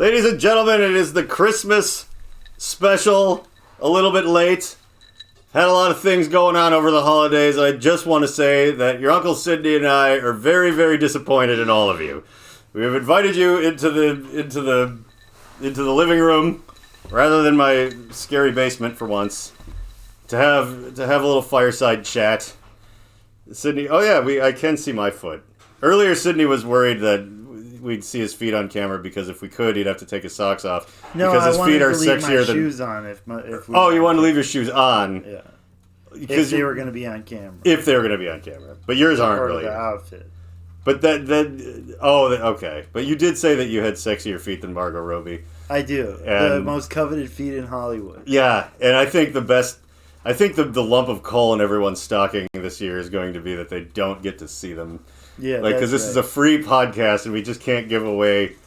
Ladies and gentlemen, it is the Christmas special. A little bit late. Had a lot of things going on over the holidays. I just want to say that your Uncle Sidney and I are very, very disappointed in all of you. We have invited you into the living room, rather than my scary basement for once, to have a little fireside chat. Sidney, oh yeah, I can see my foot. Earlier, Sidney was worried that we'd see his feet on camera because if we could, he'd have to take his socks off. No, because his I wanted feet are to leave sexier my than... shoes on. If we you wanted to leave your shoes on? Yeah. Because if they were going to be on camera. If they were going to be on camera. But yours aren't really. Part of the outfit. But okay. But you did say that you had sexier feet than Margot Robbie. I do. And the most coveted feet in Hollywood. Yeah, and I think the lump of coal in everyone's stocking this year is going to be that they don't get to see them. Yeah, because this is a free podcast and we just can't give away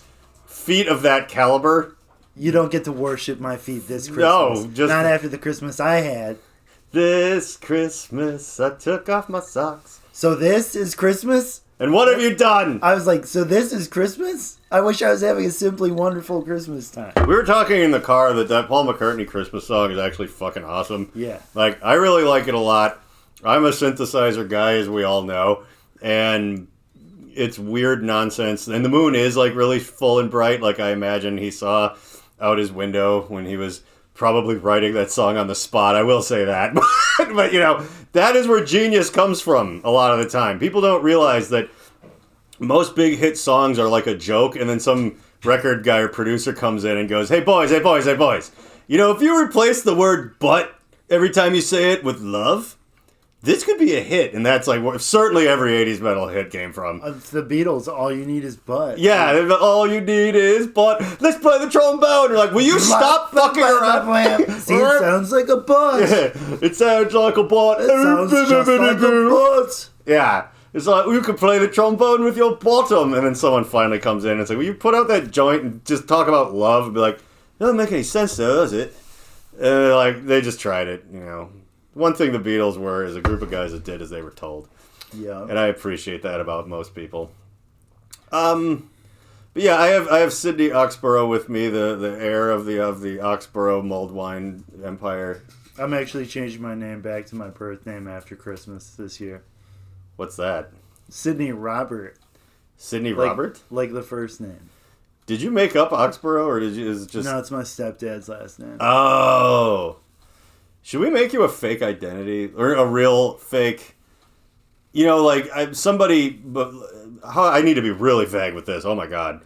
feet of that caliber. You don't get to worship my feet this Christmas. No, just not after the Christmas I had. This Christmas I took off my socks. So this is Christmas? And what have you done? I was like, so this is Christmas? I wish I was having a simply wonderful Christmas time. We were talking in the car that Paul McCartney Christmas song is actually fucking awesome. Yeah. Like, I really like it a lot. I'm a synthesizer guy, as we all know. And it's weird nonsense. And the moon is, like, really full and bright. Like, I imagine he saw out his window when he was probably writing that song on the spot. I will say that. But, you know, that is where genius comes from a lot of the time. People don't realize that most big hit songs are like a joke, and then some record guy or producer comes in and goes, hey boys, you know, if you replace the word but every time you say it with love, this could be a hit. And that's like certainly every 80s metal hit came from. The Beatles, all you need is butt. Yeah, all you need is butt. Let's play the trombone. You're like, will you stop fucking around? See, it sounds like a butt. Yeah, it sounds like a butt. It sounds just like a butt. Yeah. It's like, you could play the trombone with your bottom. And then someone finally comes in and it's like, will you put out that joint and just talk about love? And be like, it doesn't make any sense though, does it? And they just tried it, you know. One thing the Beatles were is a group of guys that did as they were told. Yeah. And I appreciate that about most people. But yeah, I have Sidney Oxboro with me, the heir of the Oxboro mulled wine empire. I'm actually changing my name back to my birth name after Christmas this year. What's that? Sidney Robert. Sidney Robert? Like the first name. Did you make up Oxboro, or is it just... No, it's my stepdad's last name. Oh. Should we make you a fake identity? Or a real fake... You know, like, I need to be really vague with this. Oh my god.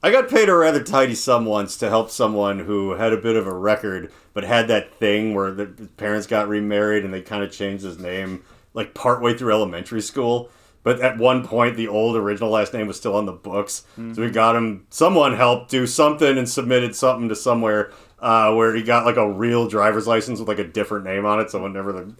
I got paid a rather tidy sum once to help someone who had a bit of a record, but had that thing where the parents got remarried and they kind of changed his name, like, partway through elementary school. But at one point, the old original last name was still on the books. Mm-hmm. So we got him... Someone helped do something and submitted something to somewhere where he got, like, a real driver's license with, like, a different name on it. So whenever the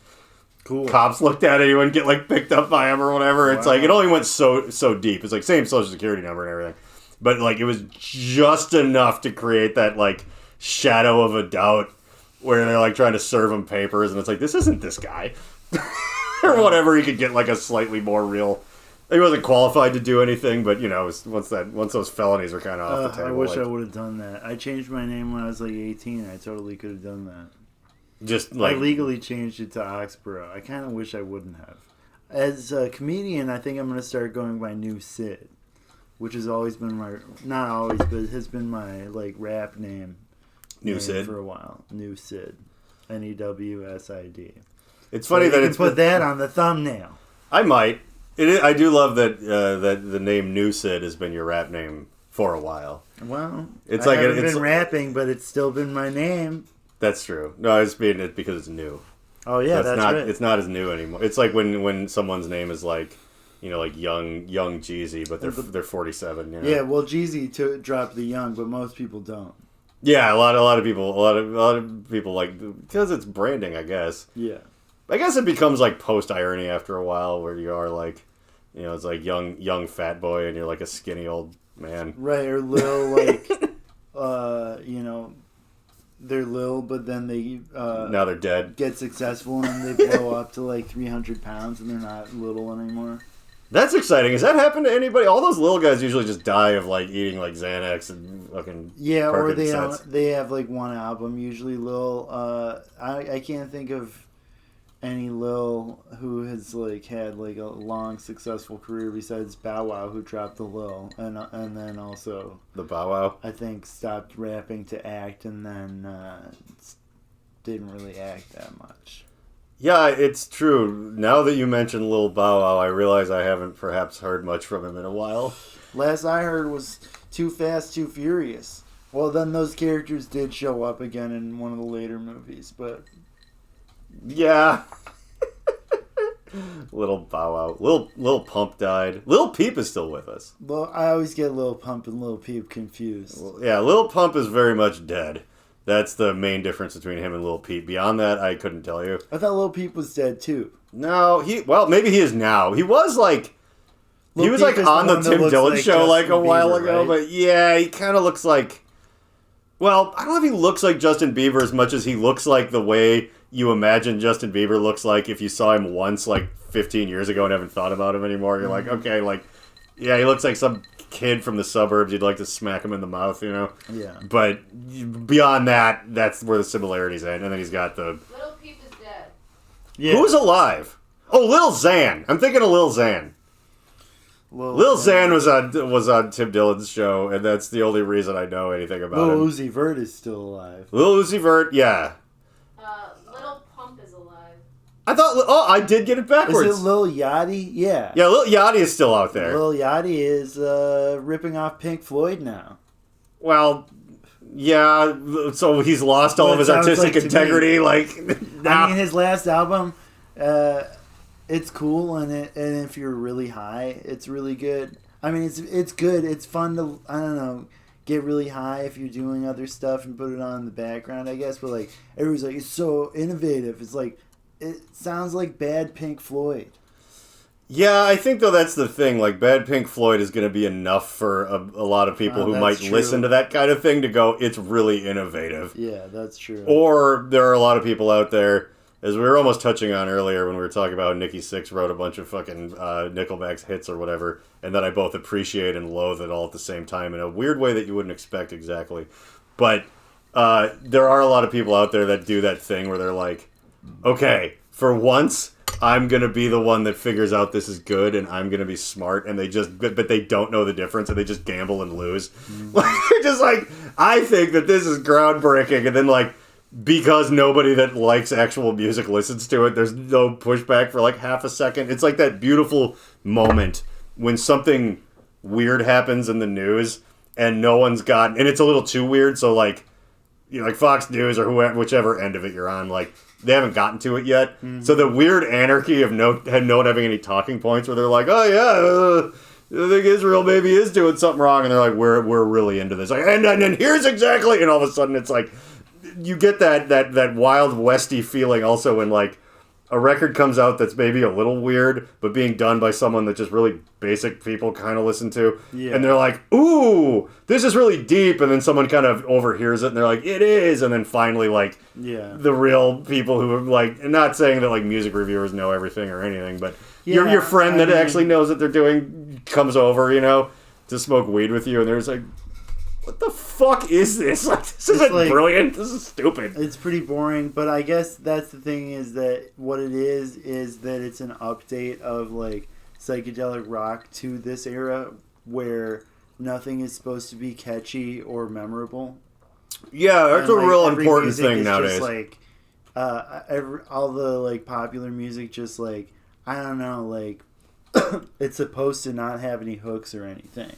cops looked at it, he wouldn't get, like, picked up by him or whatever. Wow. It's like, it only went so deep. It's like, same social security number and everything. But, like, it was just enough to create that, like, shadow of a doubt where they're, like, trying to serve him papers. And it's like, this isn't this guy. Or whatever, he could get like a slightly more real... He wasn't qualified to do anything, but you know, once those felonies were kind of off the table. I wish I would have done that. I changed my name when I was like 18. I totally could have done that. Just like... I legally changed it to Oxboro. I kind of wish I wouldn't have. As a comedian, I think I'm going to start going by New Sid, which has always been my... Not always, but it has been my like rap name. New Sid? For a while. New Sid. N-E-W-S-I-D. It's funny that it's... put that on the thumbnail. I might. I do love that that the name New Sid has been your rap name for a while. Well, it's I haven't been rapping, but it's still been my name. That's true. No, it's being it because it's new. Oh yeah, so that's right. It's not as new anymore. It's like when someone's name is like, you know, like young Jeezy, but they're 47. You know? Yeah, well, Jeezy dropped the young, but most people don't. Yeah, a lot of people like, because it's branding, I guess. Yeah. I guess it becomes like post-irony after a while where you are like, you know, it's like young fat boy and you're like a skinny old man. Right, or Lil, like, you know, they're Lil, but then they... now they're dead. Get successful and they blow up to like 300 pounds and they're not little anymore. That's exciting. Has that happened to anybody? All those little guys usually just die of like eating like Xanax and fucking or they have like one album. Usually, Lil. I can't think of any Lil who has like had like a long successful career besides Bow Wow, who dropped the Lil, and then also the Bow Wow. I think stopped rapping to act, and then didn't really act that much. Yeah, it's true. Now that you mention Lil Bow Wow, I realize I haven't perhaps heard much from him in a while. Last I heard was Too Fast, Too Furious. Well, then those characters did show up again in one of the later movies, but... Yeah. Lil Bow Wow. Lil Pump died. Lil Peep is still with us. Well, I always get Lil Pump and Lil Peep confused. Yeah, Lil Pump is very much dead. That's the main difference between him and Lil Peep. Beyond that, I couldn't tell you. I thought Lil Peep was dead too. No, maybe he is now. He was like... Lil he was Peep like on the Tim Dillon show like a while Bieber, ago, right? but yeah, he kind of looks like... Well, I don't know if he looks like Justin Bieber as much as he looks like the way you imagine Justin Bieber looks like if you saw him once like 15 years ago and haven't thought about him anymore. You're like, okay, like, yeah, he looks like some kid from the suburbs. You'd like to smack him in the mouth, you know? Yeah. But beyond that, that's where the similarities end. And then he's got the... Little Peep is dead. Yeah. Who's alive? Oh, Lil Xan. I'm thinking of Lil Xan. Lil Xan was on Tim Dillon's show, and that's the only reason I know anything about him. Lil Uzi Vert is still alive. Lil Uzi Vert, yeah. Little Pump is alive. I thought... Oh, I did get it backwards. Is it Lil Yachty? Yeah. Yeah, Lil Yachty is still out there. Lil Yachty is ripping off Pink Floyd now. Well, yeah, so he's lost all of his artistic integrity. I mean, his last album, it's cool, and if you're really high, it's really good. I mean, it's good. It's fun to, I don't know, get really high if you're doing other stuff and put it on in the background, I guess. But like everybody's like, it's so innovative. It's like, it sounds like bad Pink Floyd. Yeah, I think, though, that's the thing. Like, bad Pink Floyd is going to be enough for a lot of people who might listen to that kind of thing to go, it's really innovative. Yeah, that's true. Or there are a lot of people out there, as we were almost touching on earlier when we were talking about Nikki Sixx wrote a bunch of fucking Nickelback's hits or whatever, and that I both appreciate and loathe it all at the same time in a weird way that you wouldn't expect exactly. But there are a lot of people out there that do that thing where they're like, okay, for once... I'm going to be the one that figures out this is good, and I'm going to be smart, and but they don't know the difference, and they just gamble and lose. They're just like, I think that this is groundbreaking, and then like, because nobody that likes actual music listens to it, there's no pushback for like half a second. It's like that beautiful moment when something weird happens in the news, and no one's got, and it's a little too weird, so like, you know, like Fox News or whichever end of it you're on, like, they haven't gotten to it yet. Mm-hmm. So the weird anarchy of no one having any talking points where they're like, oh yeah, I think Israel maybe is doing something wrong, and they're like, we're really into this. Like, and here's exactly, and all of a sudden it's like, you get that Wild Westy feeling also when like a record comes out that's maybe a little weird, but being done by someone that just really basic people kind of listen to. Yeah. And they're like, ooh, this is really deep. And then someone kind of overhears it and they're like, it is. And then finally, like, the real people who are like, and not saying that like music reviewers know everything or anything, but your friend that actually knows what they're doing comes over, you know, to smoke weed with you. And there's like, what the fuck is this? Like, this isn't like, brilliant. This is stupid. It's pretty boring, but I guess that's the thing is that what it is that it's an update of like psychedelic rock to this era where nothing is supposed to be catchy or memorable. Yeah, that's a real important thing nowadays. Just like all the like popular music, just like I don't know, like it's supposed to not have any hooks or anything.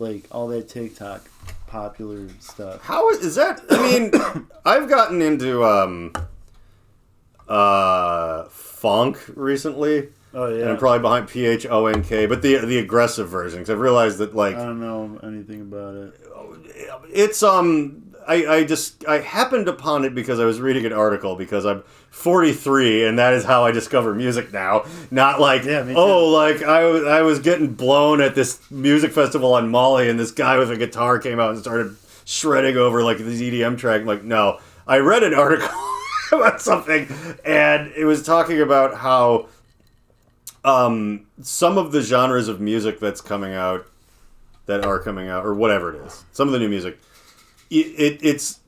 Like all that TikTok popular stuff. How is that? I mean, I've gotten into funk recently. Oh yeah, and I'm probably behind PHONK, but the aggressive version. Because I've realized that like I don't know anything about it. It's I happened upon it because I was reading an article because I'm 43 and that is how I discover music now. Not like like I was getting blown at this music festival on Molly and this guy with a guitar came out and started shredding over like this EDM track. I'm like, no, I read an article about something and it was talking about how some of the genres of music that are coming out, or whatever it is, some of the new music, it's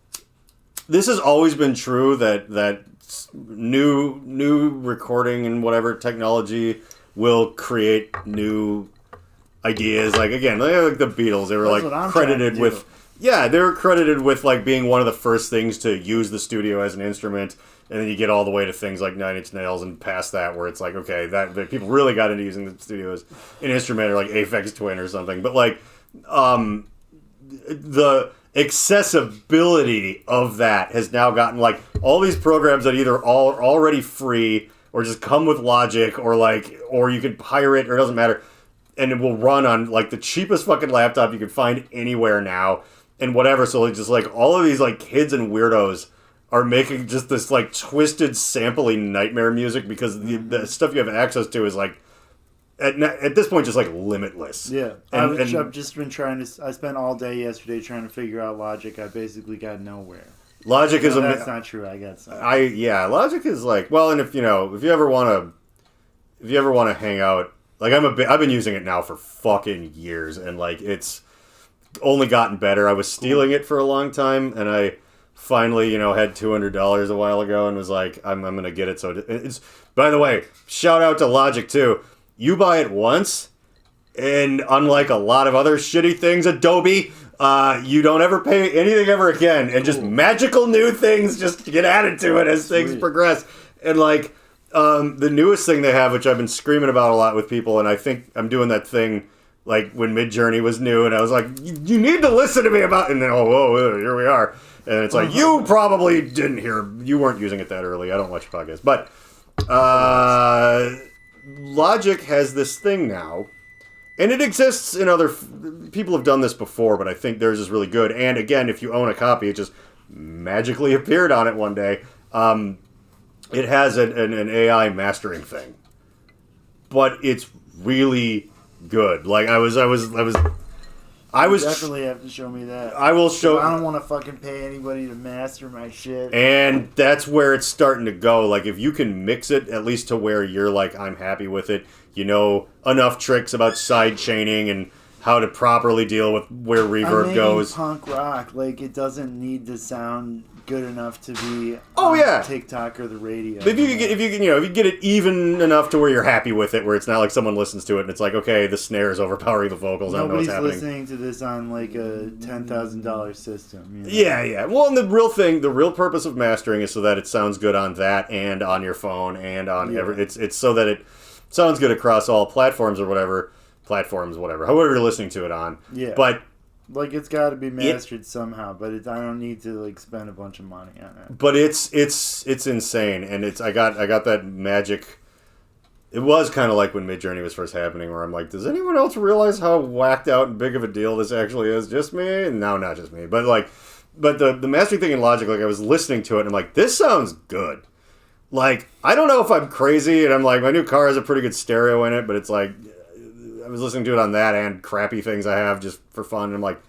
this has always been true that new recording and whatever technology will create new ideas. Like again, like the Beatles, they were credited with. Yeah, they were credited with like being one of the first things to use the studio as an instrument, and then you get all the way to things like Nine Inch Nails and past that, where it's like, okay, that people really got into using the studio as an instrument, or like Aphex Twin or something. But like, the accessibility of that has now gotten like all these programs that either are already free or just come with Logic, or you can hire it, or it doesn't matter, and it will run on like the cheapest fucking laptop you can find anywhere now. And whatever, so like just like all of these like kids and weirdos are making just this like twisted, sampley nightmare music because the stuff you have access to is like at this point just like limitless. Yeah, I've just been trying to. I spent all day yesterday trying to figure out Logic. I basically got nowhere. Logic is that's not true. I got some. Logic is like, well, and if you ever want to hang out, like I've been using it now for fucking years, and like it's only gotten better. I was stealing it for a long time, and I finally, had $200 a while ago, and was like, I'm gonna get it. So it's. By the way, shout out to Logic too. You buy it once, and unlike a lot of other shitty things, Adobe, you don't ever pay anything ever again, and just magical new things just get added to it as things progress. And like the newest thing they have, which I've been screaming about a lot with people, and I think I'm doing that thing. Like when Midjourney was new, and I was like, "You need to listen to me about." And then, whoa, here we are. And it's like, you probably didn't hear. You weren't using it that early. I don't watch your podcast, but Logic has this thing now, and it exists in other. People have done this before, but I think theirs is really good. And again, if you own a copy, it just magically appeared on it one day. It has an AI mastering thing, but it's really good. Like I was definitely have to show me that. I will show. I don't want to fucking pay anybody to master my shit. And that's where it's starting to go. Like if you can mix it at least to where you're like, I'm happy with it. You know enough tricks about side chaining and how to properly deal with where reverb goes. Punk rock, like it doesn't need to sound good enough to be TikTok or the radio. If you get it even enough to where you're happy with it, where it's not like someone listens to it and it's like, okay, the snare is overpowering the vocals. I don't know what's happening. Nobody's listening to this on like a $10,000 system. Yeah. Well, and the real purpose of mastering is so that it sounds good on that and on your phone and on it's so that it sounds good across all platforms or whatever, however you're listening to it on. Yeah. But like it's got to be mastered somehow, but I don't need to like spend a bunch of money on it. But it's insane, and I got that magic. It was kind of like when Midjourney was first happening, where I'm like, does anyone else realize how whacked out and big of a deal this actually is? Just me? No, not just me. But the mastering thing in Logic, like I was listening to it, and I'm like, this sounds good. Like I don't know if I'm crazy, and I'm like, my new car has a pretty good stereo in it, but it's like. I was listening to it on that and crappy things I have just for fun, and I'm like,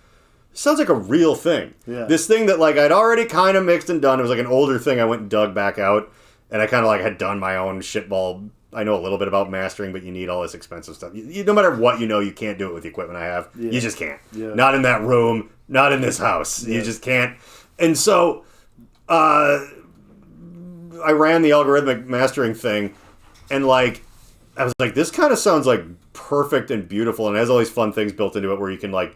this sounds like a real thing. Yeah. This thing that like I'd already kind of mixed and done. It was like an older thing I went and dug back out, and I kind of like had done my own shitball. I know a little bit about mastering, but you need all this expensive stuff. No matter what you can't do it with the equipment I have. Yeah. You just can't. Yeah. Not in that room, not in this house. Yeah. You just can't. And so I ran the algorithmic mastering thing, and like I was like, this kind of sounds like perfect and beautiful, and it has all these fun things built into it where you can like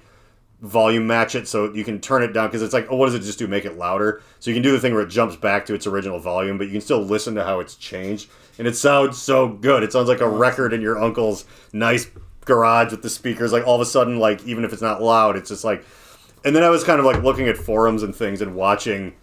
volume match it, so you can turn it down because it's like, what does it just do? Make it louder. So you can do the thing where it jumps back to its original volume, but you can still listen to how it's changed, and it sounds so good. It sounds like a record in your uncle's nice garage with the speakers. Like all of a sudden, like even if it's not loud, it's just like. And then I was kind of like looking at forums and things and watching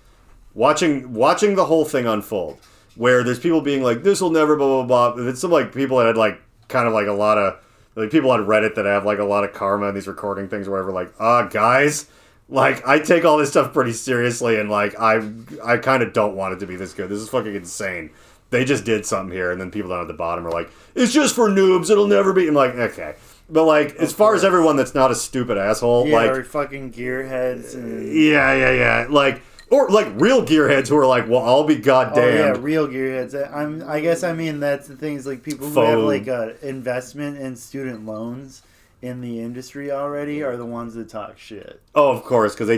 the whole thing unfold. Where there's people being like, this will never blah, blah, blah. It's some like people that had like kind of like a lot of like people on Reddit that have like a lot of karma in these recording things or whatever. Like, guys, like I take all this stuff pretty seriously, and like I kind of don't want it to be this good. This is fucking insane. They just did something here, and then people down at the bottom are like, it's just for noobs. It'll never be. I'm like, okay. But like, as far as everyone that's not a stupid asshole, like or fucking gearheads. And... Yeah. Like. Or like real gearheads who are like, well, I'll be goddamned. Oh yeah, real gearheads. I guess I mean that's the thing is like people who have like a investment in student loans in the industry already are the ones that talk shit. Oh, of course, because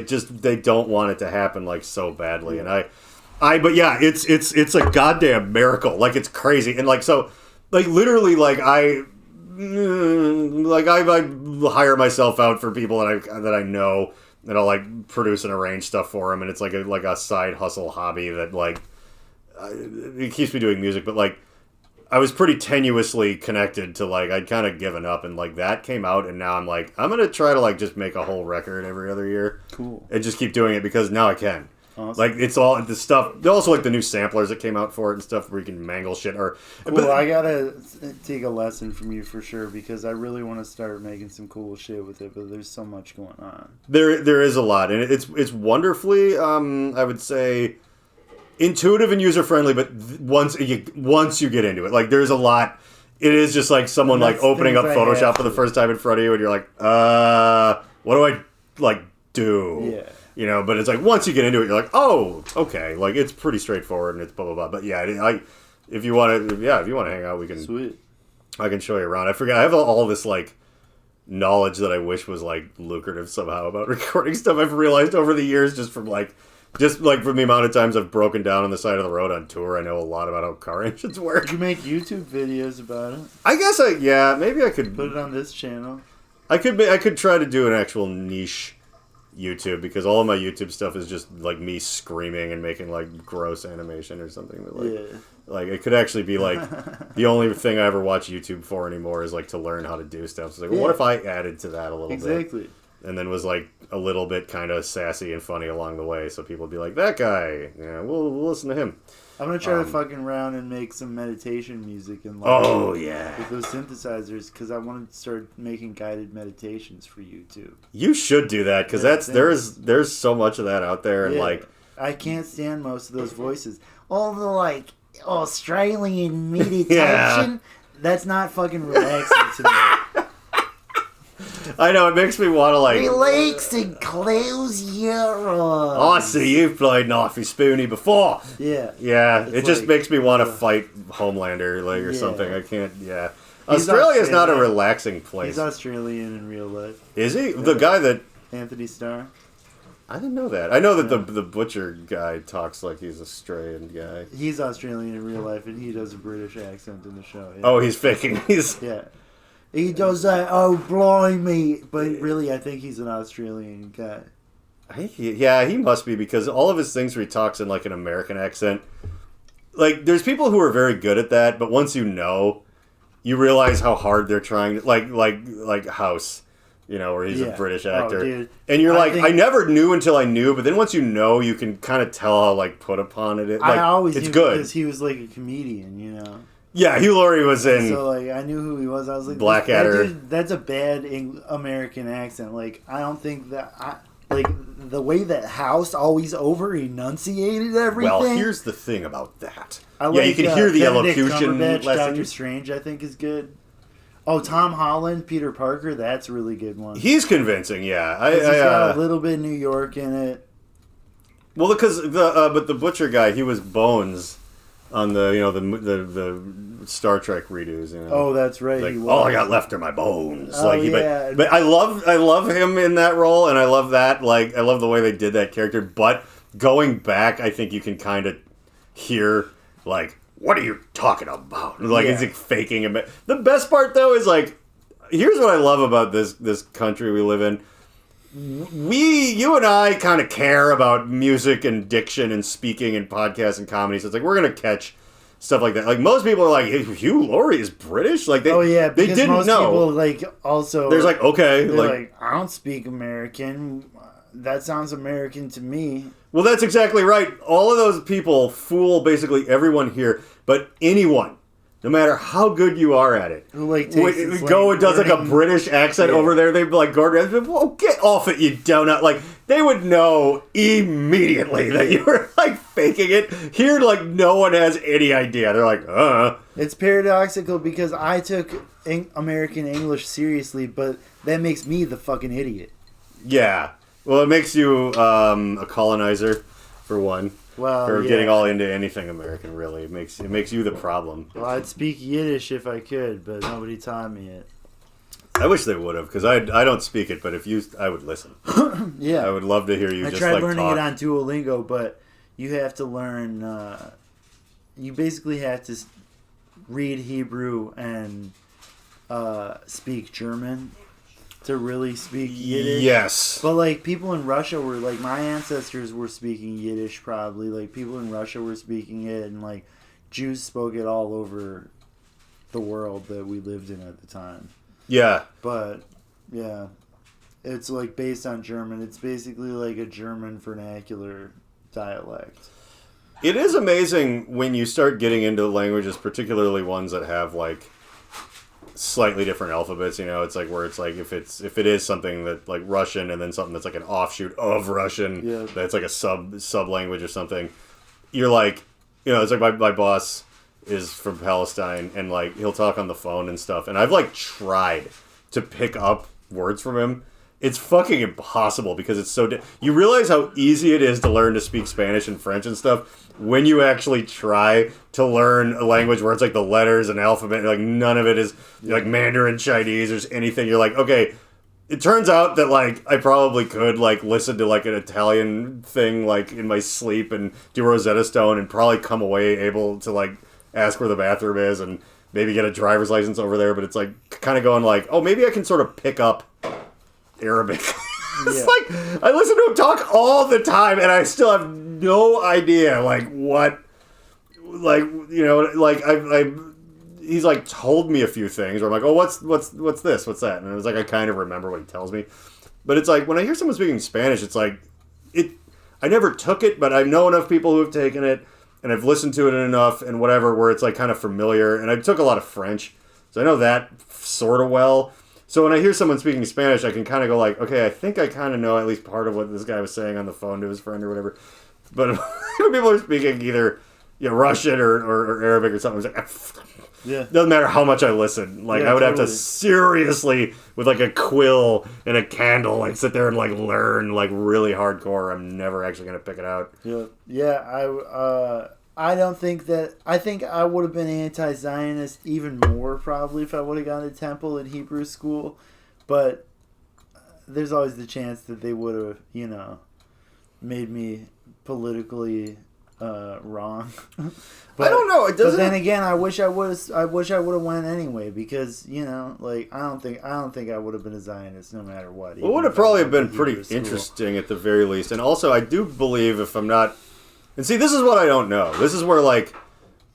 they don't want it to happen like so badly, and but yeah, it's a goddamn miracle. Like it's crazy, and like so, like literally, like I hire myself out for people that I know, and I'll like produce and arrange stuff for them, and it's like a side hustle hobby that like it keeps me doing music, but like. I was pretty tenuously connected to like I'd kind of given up, and like that came out, and now I'm like I'm gonna try to like just make a whole record every other year, cool, and just keep doing it because now I can. Awesome. Like it's all the stuff. Also like the new samplers that came out for it and stuff where you can mangle shit. Or cool. I gotta take a lesson from you for sure because I really want to start making some cool shit with it, but there's so much going on. There is a lot, and it's wonderfully I would say. Intuitive and user friendly, but once you get into it, like there's a lot. It is just like someone like opening up Photoshop for the first time in front of you, and you're like, what do I like do? Yeah, you know. But it's like once you get into it, you're like, oh, okay, like it's pretty straightforward, and it's blah blah blah. But yeah, if you want to hang out, we can. Sweet. I can show you around. I forget. I have all this like knowledge that I wish was like lucrative somehow about recording stuff. I've realized over the years just from the amount of times I've broken down on the side of the road on tour, I know a lot about how car engines work. You make YouTube videos about it. I guess maybe I could put it on this channel. I could try to do an actual niche YouTube because all of my YouTube stuff is just like me screaming and making like gross animation or something. That, like it could actually be like the only thing I ever watch YouTube for anymore is like to learn how to do stuff. So it's like, well, what if I added to that a little bit? Exactly. And then was like a little bit kind of sassy and funny along the way, so people would be like, "That guy, yeah, we'll listen to him." I'm gonna try to fucking around and make some meditation music and with those synthesizers because I want to start making guided meditations for YouTube. You should do that because there's so much of that out there, and like I can't stand most of those voices. All the like Australian meditation. That's not fucking relaxing to me. I know, it makes me want to like... Relax and close your eyes. Oh, I see you've played Knifey Spoony before. Yeah. Yeah, it just makes me want to fight Homelander or something. I can't, Australia's not a relaxing place. He's Australian in real life. Is he? The guy that... Anthony Starr. I didn't know that. I know that the butcher guy talks like he's a Australian guy. He's Australian in real life, and he does a British accent in the show. Yeah. Oh, he's faking. Yeah. He does that, oh, blimey. But really, I think he's an Australian guy. He must be, because all of his things where he talks in like an American accent, like there's people who are very good at that, but once you know, you realize how hard they're trying to, like House, you know, where he's a British actor. Dude. And you're I never knew until I knew, but then once you know, you can kind of tell how like put upon it is. Like, I always it's knew good. Because he was like a comedian, you know. Yeah, Hugh Laurie was in. So like I knew who he was. I was like, Blackadder. That's a bad American accent. Like I don't think that like the way that House always over enunciated everything. Well, here's the thing about that. You can hear the Benedict elocution Cumberbatch, lesson. Doctor Strange, I think, is good. Oh, Tom Holland, Peter Parker, that's a really good one. He's convincing, yeah. He's got a little bit of New York in it. Well, because but the butcher guy, he was Bones on the Star Trek redos. You know? Oh, that's right. Like, all I got left are my bones. Oh, yeah. But I love him in that role, and I love that. Like, I love the way they did that character. But going back, I think you can kind of hear like, what are you talking about? Like, he's like faking a bit. The best part though is like, here's what I love about this country we live in. You and I kind of care about music and diction and speaking and podcasts and comedy. So it's like, we're going to catch stuff like that. Like, most people are like, hey, Hugh Laurie is British? Like, they didn't most know. People, like, also... There's like, okay. They're like, I don't speak American. That sounds American to me. Well, that's exactly right. All of those people fool basically everyone here. But anyone, no matter how good you are at it, who like go and does like a British accent over there, they'd be like, Gordon, well, get off it, you donut. Like, they would know immediately that you were like faking it. Here, like, no one has any idea. They're like, It's paradoxical because I took American English seriously, but that makes me the fucking idiot. Yeah. Well, it makes you a colonizer. for one. Well, Or yeah. getting all into anything American, really. It makes you the problem. Well, I'd speak Yiddish if I could, but nobody taught me it. I wish they would have, because I don't speak it, but I would listen. Yeah. I would love to hear you I just tried like learning talk. it on Duolingo, but you have to learn. You basically have to read Hebrew and speak German to really speak Yiddish. Yes. But like people in Russia were like my ancestors were speaking Yiddish probably. Like people in Russia were speaking it, and like Jews spoke it all over the world that we lived in at the time. Yeah. But yeah, it's like based on German. It's basically like a German vernacular dialect. It is amazing when you start getting into languages, particularly ones that have like slightly different alphabets. You know, it's like where it's like if it is something that like Russian and then something that's like an offshoot of Russian, Yeah. that's like a sub language or something. You're like, you know, it's like my boss is from Palestine, and like he'll talk on the phone and stuff, and I've like tried to pick up words from him. It's fucking impossible because it's so... You realize how easy it is to learn to speak Spanish and French and stuff when you actually try to learn a language where it's like the letters and alphabet, like none of it is like Mandarin Chinese or anything. You're like, okay, it turns out that like I probably could like listen to like an Italian thing like in my sleep and do Rosetta Stone and probably come away able to like ask where the bathroom is and maybe get a driver's license over there. But it's like kind of going like, oh, maybe I can sort of pick up Arabic. It's like I listen to him talk all the time and I still have no idea like what, like, you know, like I he's like told me a few things where I'm like, oh, what's this, what's that, and it was like I kind of remember what he tells me. But it's like when I hear someone speaking Spanish, it's like I never took it, but I know enough people who have taken it and I've listened to it enough and whatever where it's like kind of familiar. And I took a lot of French, so I know that sort of well. So when I hear someone speaking Spanish, I can kind of go like, okay, I think I kind of know at least part of what this guy was saying on the phone to his friend or whatever. But when people are speaking either Russian or Arabic or something, it's like, Yeah. doesn't matter how much I listen. Like I would have to seriously, with like a quill and a candle, like sit there and like learn like really hardcore. I'm never actually gonna pick it out. Yeah. I don't think that... I think I would have been anti-Zionist even more probably if I would have gone to temple in Hebrew school. But there's always the chance that they would have, you know, made me politically wrong. But, I don't know. It doesn't. But then again, I wish I would have went anyway because, you know, like I don't think I would have been a Zionist no matter what. It would have probably been pretty interesting at the very least. And also, I do believe if I'm not... And see, this is what I don't know. This is where, like,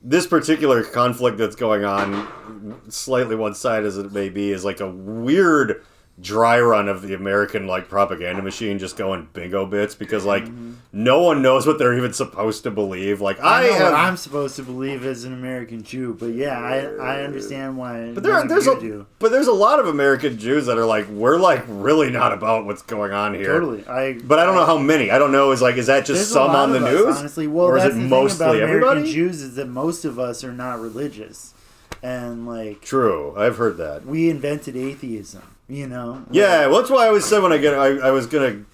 this particular conflict that's going on, slightly one-sided as it may be, is like a weird dry run of the American, like, propaganda machine just going bingo bits because, like, no one knows what they're even supposed to believe. Like, I know what I'm supposed to believe as an American Jew, but yeah, I understand why. But there's a lot of American Jews that are like, we're like really not about what's going on here. Totally, but I don't know how many. I don't know. Is that just some on the news? Honestly, well, or is that's it the mostly thing about American everybody? Jews is that most of us are not religious, and like true, I've heard that we invented atheism. You know? Yeah, well, that's why I always said when I was gonna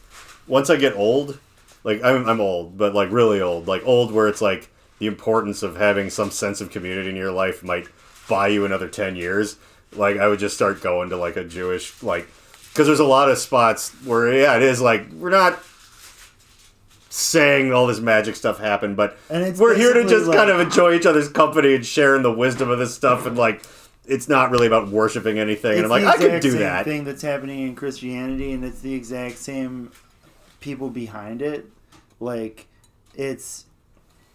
once I get old, like I'm old, but like really old, like old where it's like the importance of having some sense of community in your life might buy you another 10 years. Like I would just start going to like a Jewish like because there's a lot of spots where it is like we're not saying all this magic stuff happened, but we're here to just kind of enjoy each other's company and sharing the wisdom of this stuff and like. It's not really about worshiping anything, and I'm like, I could do that. It's the thing that's happening in Christianity, and it's the exact same people behind it. Like, it's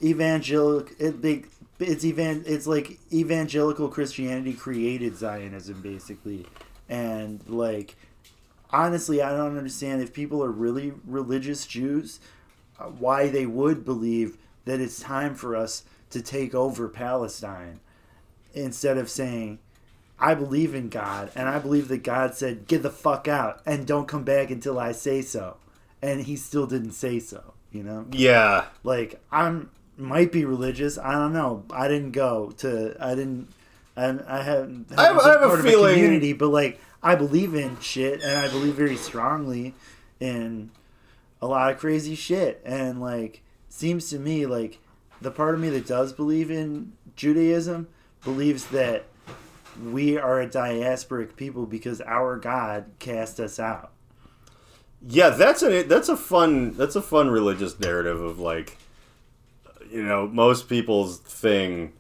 evangelical. It's like evangelical Christianity created Zionism, basically, and like, honestly, I don't understand if people are really religious Jews, why they would believe that it's time for us to take over Palestine. Instead of saying, I believe in God, and I believe that God said, get the fuck out, and don't come back until I say so. And he still didn't say so, you know? Yeah. Like, might be religious, I don't know. I have a feeling... community, but like, I believe in shit, and I believe very strongly in a lot of crazy shit. And like, seems to me like the part of me that does believe in Judaism believes that we are a diasporic people because our God cast us out. Yeah, that's a fun religious narrative of like, most people's thing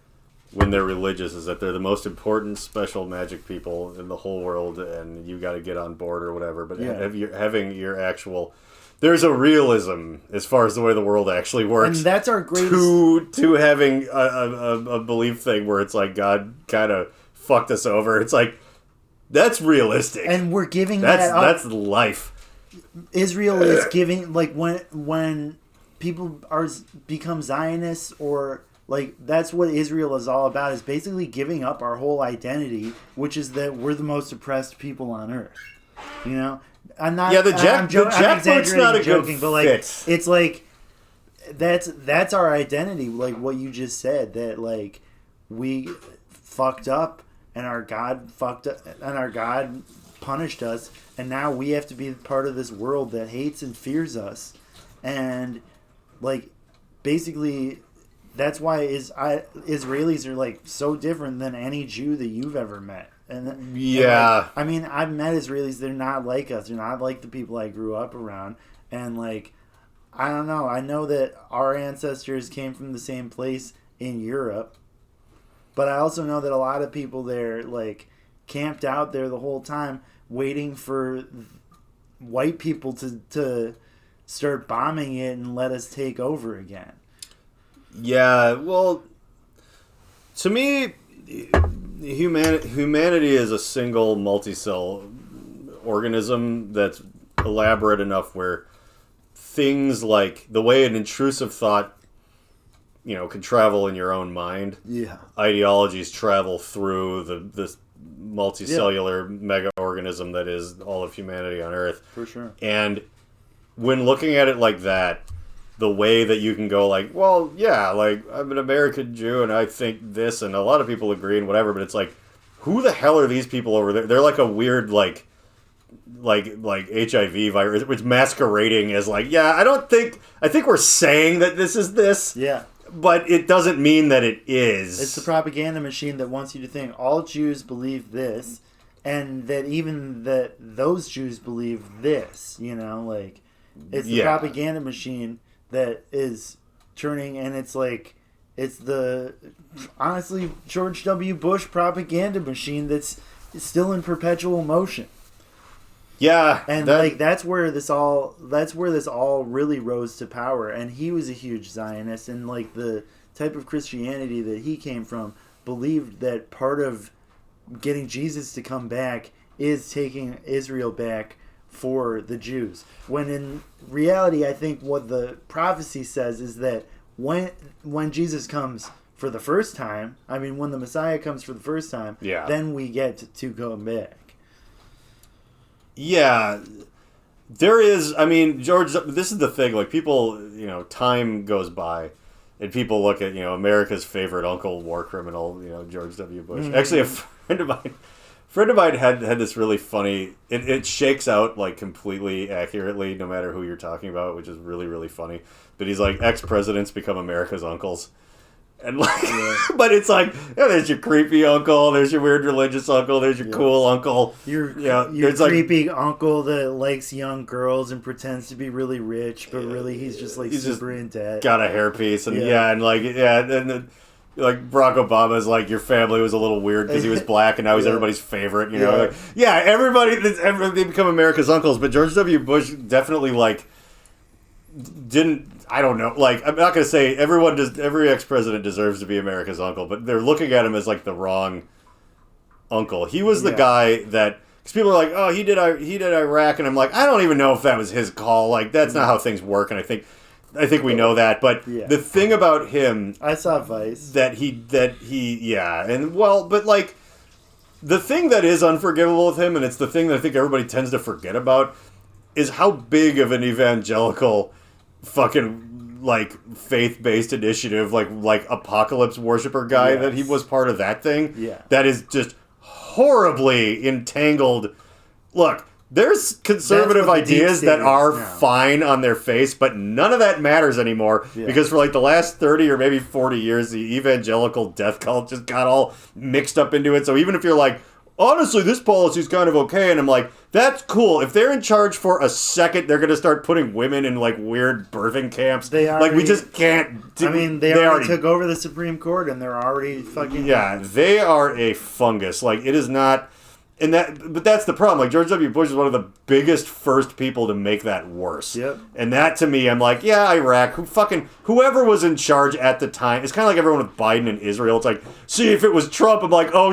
when they're religious is that they're the most important special magic people in the whole world, and you got to get on board or whatever. But having your actual, there's a realism as far as the way the world actually works, and that's our greatest to having a belief thing where it's like God kind of fucked us over. It's like that's realistic, and we're giving that up. That's life. Israel is giving, like, when people become Zionists, or like, that's what Israel is all about, is basically giving up our whole identity, which is that we're the most oppressed people on earth. I'm not. Yeah, the jackboot's not a good but like, fit. it's like that's our identity. Like what you just said, that like we fucked up and our God fucked up and our God punished us, and now we have to be part of this world that hates and fears us, and like basically that's why Israelis are like so different than any Jew that you've ever met. And yeah, I mean, I've met Israelis. They're not like us. They're not like the people I grew up around. And like, I don't know. I know that our ancestors came from the same place in Europe, but I also know that a lot of people there like camped out there the whole time, waiting for white people to start bombing it and let us take over again. Yeah, well, to me, humanity is a single multi-cell organism that's elaborate enough where things like the way an intrusive thought, can travel in your own mind. Yeah. Ideologies travel through this multicellular mega organism that is all of humanity on Earth. For sure. And when looking at it like that, the way that you can go like, well, yeah, like I'm an American Jew and I think this, and a lot of people agree and whatever, but it's like, who the hell are these people over there? They're like a weird like HIV virus, which masquerading as like, yeah, I think we're saying that this is this. Yeah. But it doesn't mean that it is. It's the propaganda machine that wants you to think all Jews believe this, and that even that those Jews believe this, like it's the propaganda machine that is turning, and it's like it's the honestly George W. Bush propaganda machine that's still in perpetual motion. Yeah, and that's where this all really rose to power. And he was a huge Zionist, and like the type of Christianity that he came from believed that part of getting Jesus to come back is taking Israel back for the Jews. When in reality, I think what the prophecy says is that when Jesus comes for the first time, I mean, when the Messiah comes for the first time, then we get to go back. Yeah, there is. I mean, George, this is the thing. Like, people, time goes by, and people look at, America's favorite uncle war criminal, George W. Bush. Mm-hmm. Actually, a friend of mine had this really funny. It shakes out like completely accurately, no matter who you're talking about, which is really, really funny. But he's like, ex-presidents become America's uncles. And like, but it's like, there's your creepy uncle, there's your weird religious uncle, there's your cool uncle. Your creepy uncle that likes young girls and pretends to be really rich, but really he's just like super in debt. Got a hairpiece, and and like Barack Obama's like, your family was a little weird because he was black, and now he's everybody's favorite. They become America's uncles. But George W. Bush definitely like didn't. I don't know. Like, I'm not going to say every ex-president deserves to be America's uncle, but they're looking at him as like the wrong uncle. He was the guy that, because people are like, oh, he did Iraq, and I'm like, I don't even know if that was his call. Like, that's not how things work, and I think we know that. But the thing about him, I saw Vice, but like, the thing that is unforgivable with him, and it's the thing that I think everybody tends to forget about, is how big of an evangelical fucking like faith-based initiative, like apocalypse worshiper guy that he was part of that thing. Yeah, that is just horribly entangled. Look, There's conservative That's what the deep ideas state that is are now. fine on their face, but none of that matters anymore Yeah. because for like the last 30 or maybe 40 years, the evangelical death cult just got all mixed up into it. So even if you're like, honestly, this policy's kind of okay, and I'm like, that's cool. If they're in charge for a second, they're going to start putting women in like weird birthing camps. They like we already- just can't. They already took over the Supreme Court, and they're already fucking... Yeah, they are a fungus. Like, it is not... But that's the problem. Like, George W. Bush is one of the biggest first people to make that worse. Yep. And that, to me, I'm like, yeah, Iraq, whoever was in charge at the time, it's kind of like everyone with Biden and Israel. It's like, see, if it was Trump, I'm like, oh,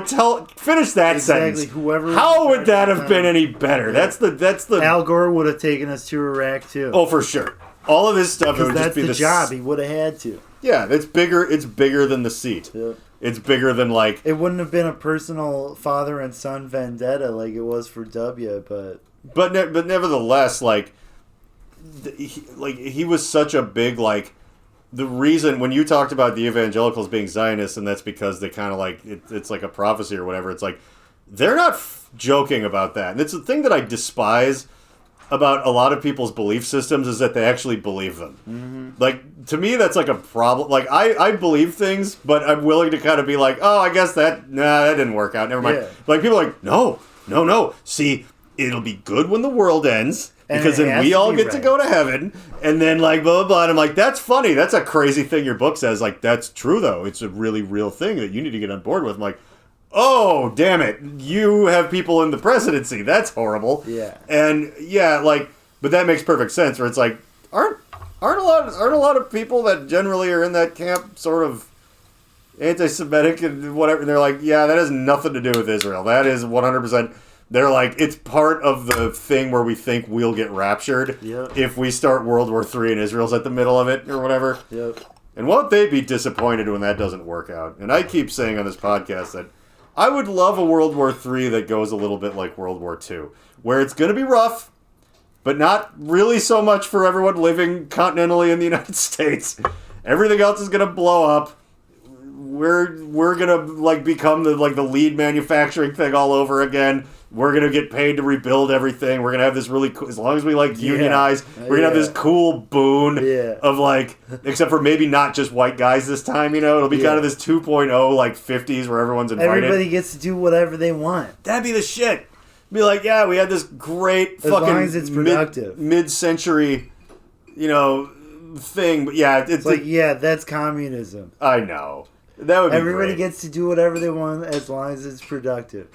finish that sentence. Whoever... How would that have been any better? That's the... Al Gore would have taken us to Iraq, too. Oh, for sure. All of this stuff, it would Because just that's be the job. He would have had to. Yeah, it's bigger than the seat. Yep. It's bigger than, like... It wouldn't have been a personal father and son vendetta like it was for W, but... But nevertheless, like he was such a big, like, the reason, when you talked about the evangelicals being Zionists, and that's because they kind of, like, it's like a prophecy or whatever, it's like, they're not joking about that. And it's the thing that I despise about a lot of people's belief systems is that they actually believe them. Mm-hmm. Like, to me, that's like a problem. Like, I believe things, but I'm willing to kind of be like, oh, I guess that didn't work out. Never mind. Yeah. Like, people are like, no. See, it'll be good when the world ends, because then we all get to go to heaven, and then, like, blah, blah, blah. And I'm like, that's funny. That's a crazy thing your book says. Like, that's true, though. It's a really real thing that you need to get on board with. I'm like, oh, damn it. You have people in the presidency. That's horrible. Yeah. And, yeah, like, but that makes perfect sense, where it's like, aren't a lot of people that generally are in that camp sort of anti-Semitic and whatever? And they're like, yeah, that has nothing to do with Israel. That is 100%. They're like, it's part of the thing where we think we'll get raptured if we start World War III and Israel's at the middle of it or whatever. Yep. And won't they be disappointed when that doesn't work out? And I keep saying on this podcast that I would love a World War III that goes a little bit like World War II, where it's going to be rough, but not really so much for everyone living continentally in the United States. Everything else is going to blow up. We're going to, like, become the lead manufacturing thing all over again. We're going to get paid to rebuild everything. We're going to have this really cool, as long as we, like, unionize, we're going to have this cool boon of, like, except for maybe not just white guys this time, you know? It'll be kind of this 2.0, like, 50s where everyone's invited. Everybody gets to do whatever they want. That'd be the shit. Be like, yeah, we had this great as long as it's productive. Mid-century, you know, thing. But yeah, it's like, yeah, that's communism. I know. That would be Everybody great. Gets to do whatever they want as long as it's productive.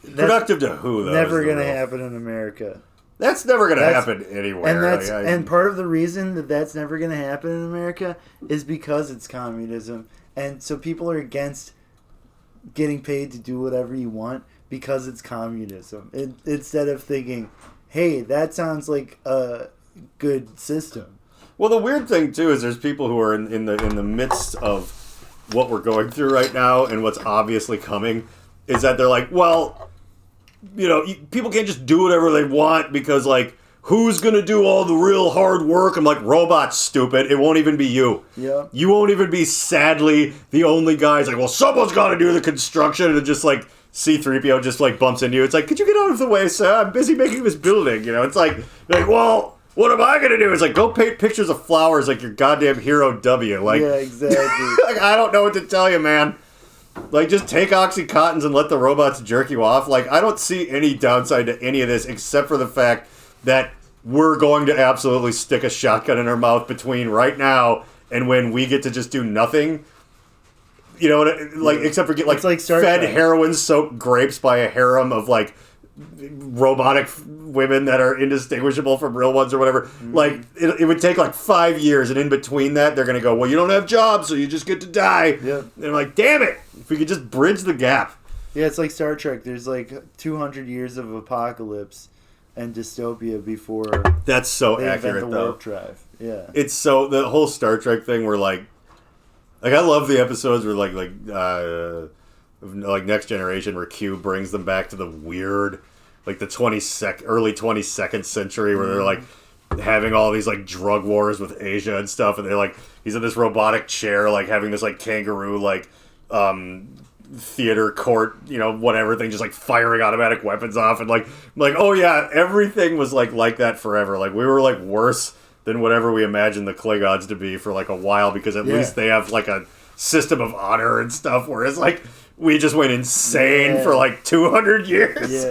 Productive to who, though? Never going to happen in America. That's never going to happen anywhere. And part of the reason that that's never going to happen in America is because it's communism. And so people are against getting paid to do whatever you want because it's communism. Instead of thinking, hey, that sounds like a good system. Well, the weird thing, too, is there's people who are in the midst of what we're going through right now and what's obviously coming, is that they're like, well, you know, people can't just do whatever they want because, like, who's going to do all the real hard work? I'm like, robots, stupid. It won't even be you. Yeah. You won't even be, sadly, the only guy. It's like, well, someone's got to do the construction. And it just, like, C-3PO just, like, bumps into you. It's like, could you get out of the way, sir? I'm busy making this building. You know, it's like, well, what am I going to do? It's like, go paint pictures of flowers like your goddamn hero W. Like, yeah, exactly. Like, I don't know what to tell you, man. Like, just take Oxycontins and let the robots jerk you off. Like, I don't see any downside to any of this except for the fact that we're going to absolutely stick a shotgun in our mouth between right now and when we get to just do nothing. You know, like, except for get, like fed heroin-soaked grapes by a harem of, like, robotic women that are indistinguishable from real ones or whatever. Mm-hmm. Like, it would take, like, 5 years, and in between that, they're going to go, well, you don't have jobs, so you just get to die. Yep. And I'm like, damn it! If we could just bridge the gap. Yeah, it's like Star Trek. There's, like, 200 years of apocalypse and dystopia before that's so they accurate, invent the though. warp drive. Yeah. It's so, the whole Star Trek thing where, like, I love the episodes where, like Next Generation, where Q brings them back to the weird, like, the early 22nd century, where they're, like, having all these, like, drug wars with Asia and stuff, and they're, like, he's in this robotic chair, like, having this, like, kangaroo, like, theater court, whatever thing, just like firing automatic weapons off, and like oh yeah, everything was like that forever. Like we were like worse than whatever we imagined the Klingons to be for like a while, because at least they have like a system of honor and stuff, whereas like we just went insane for like 200 years,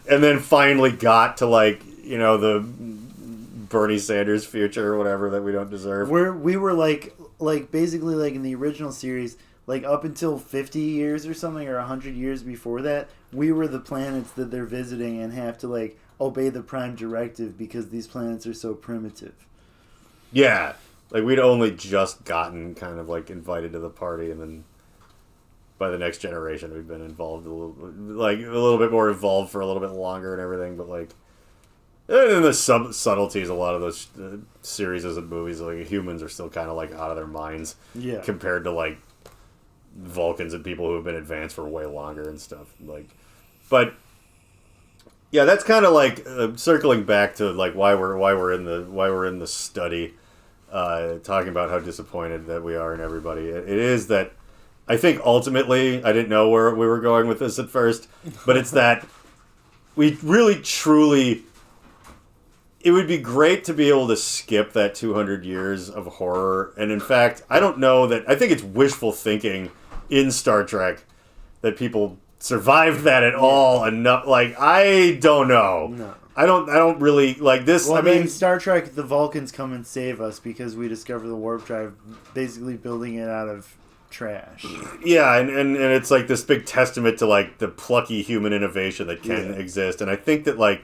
and then finally got to like the Bernie Sanders future or whatever that we don't deserve. We were like basically like in the original series, like up until 50 years or something, or 100 years before that, we were the planets that they're visiting and have to like obey the Prime Directive because these planets are so primitive. Yeah, like we'd only just gotten kind of like invited to the party, and then by the next generation we've been involved a little bit more involved for a little bit longer and everything, but like. And then the subtleties, a lot of those series and movies, like humans are still kind of like out of their minds compared to like Vulcans and people who have been advanced for way longer and stuff. Like, but yeah, that's kind of like circling back to like why we're in the study, talking about how disappointed that we are in everybody. It is that I think ultimately I didn't know where we were going with this at first, but it's that we really truly. It would be great to be able to skip that 200 years of horror. And in fact, I don't know that... I think it's wishful thinking in Star Trek that people survived that at all enough. Like, I don't know. No. I don't really... Like, this... Well, I mean, Star Trek, the Vulcans come and save us because we discover the warp drive, basically building it out of trash. Yeah, and it's like this big testament to, like, the plucky human innovation that can exist. And I think that, like...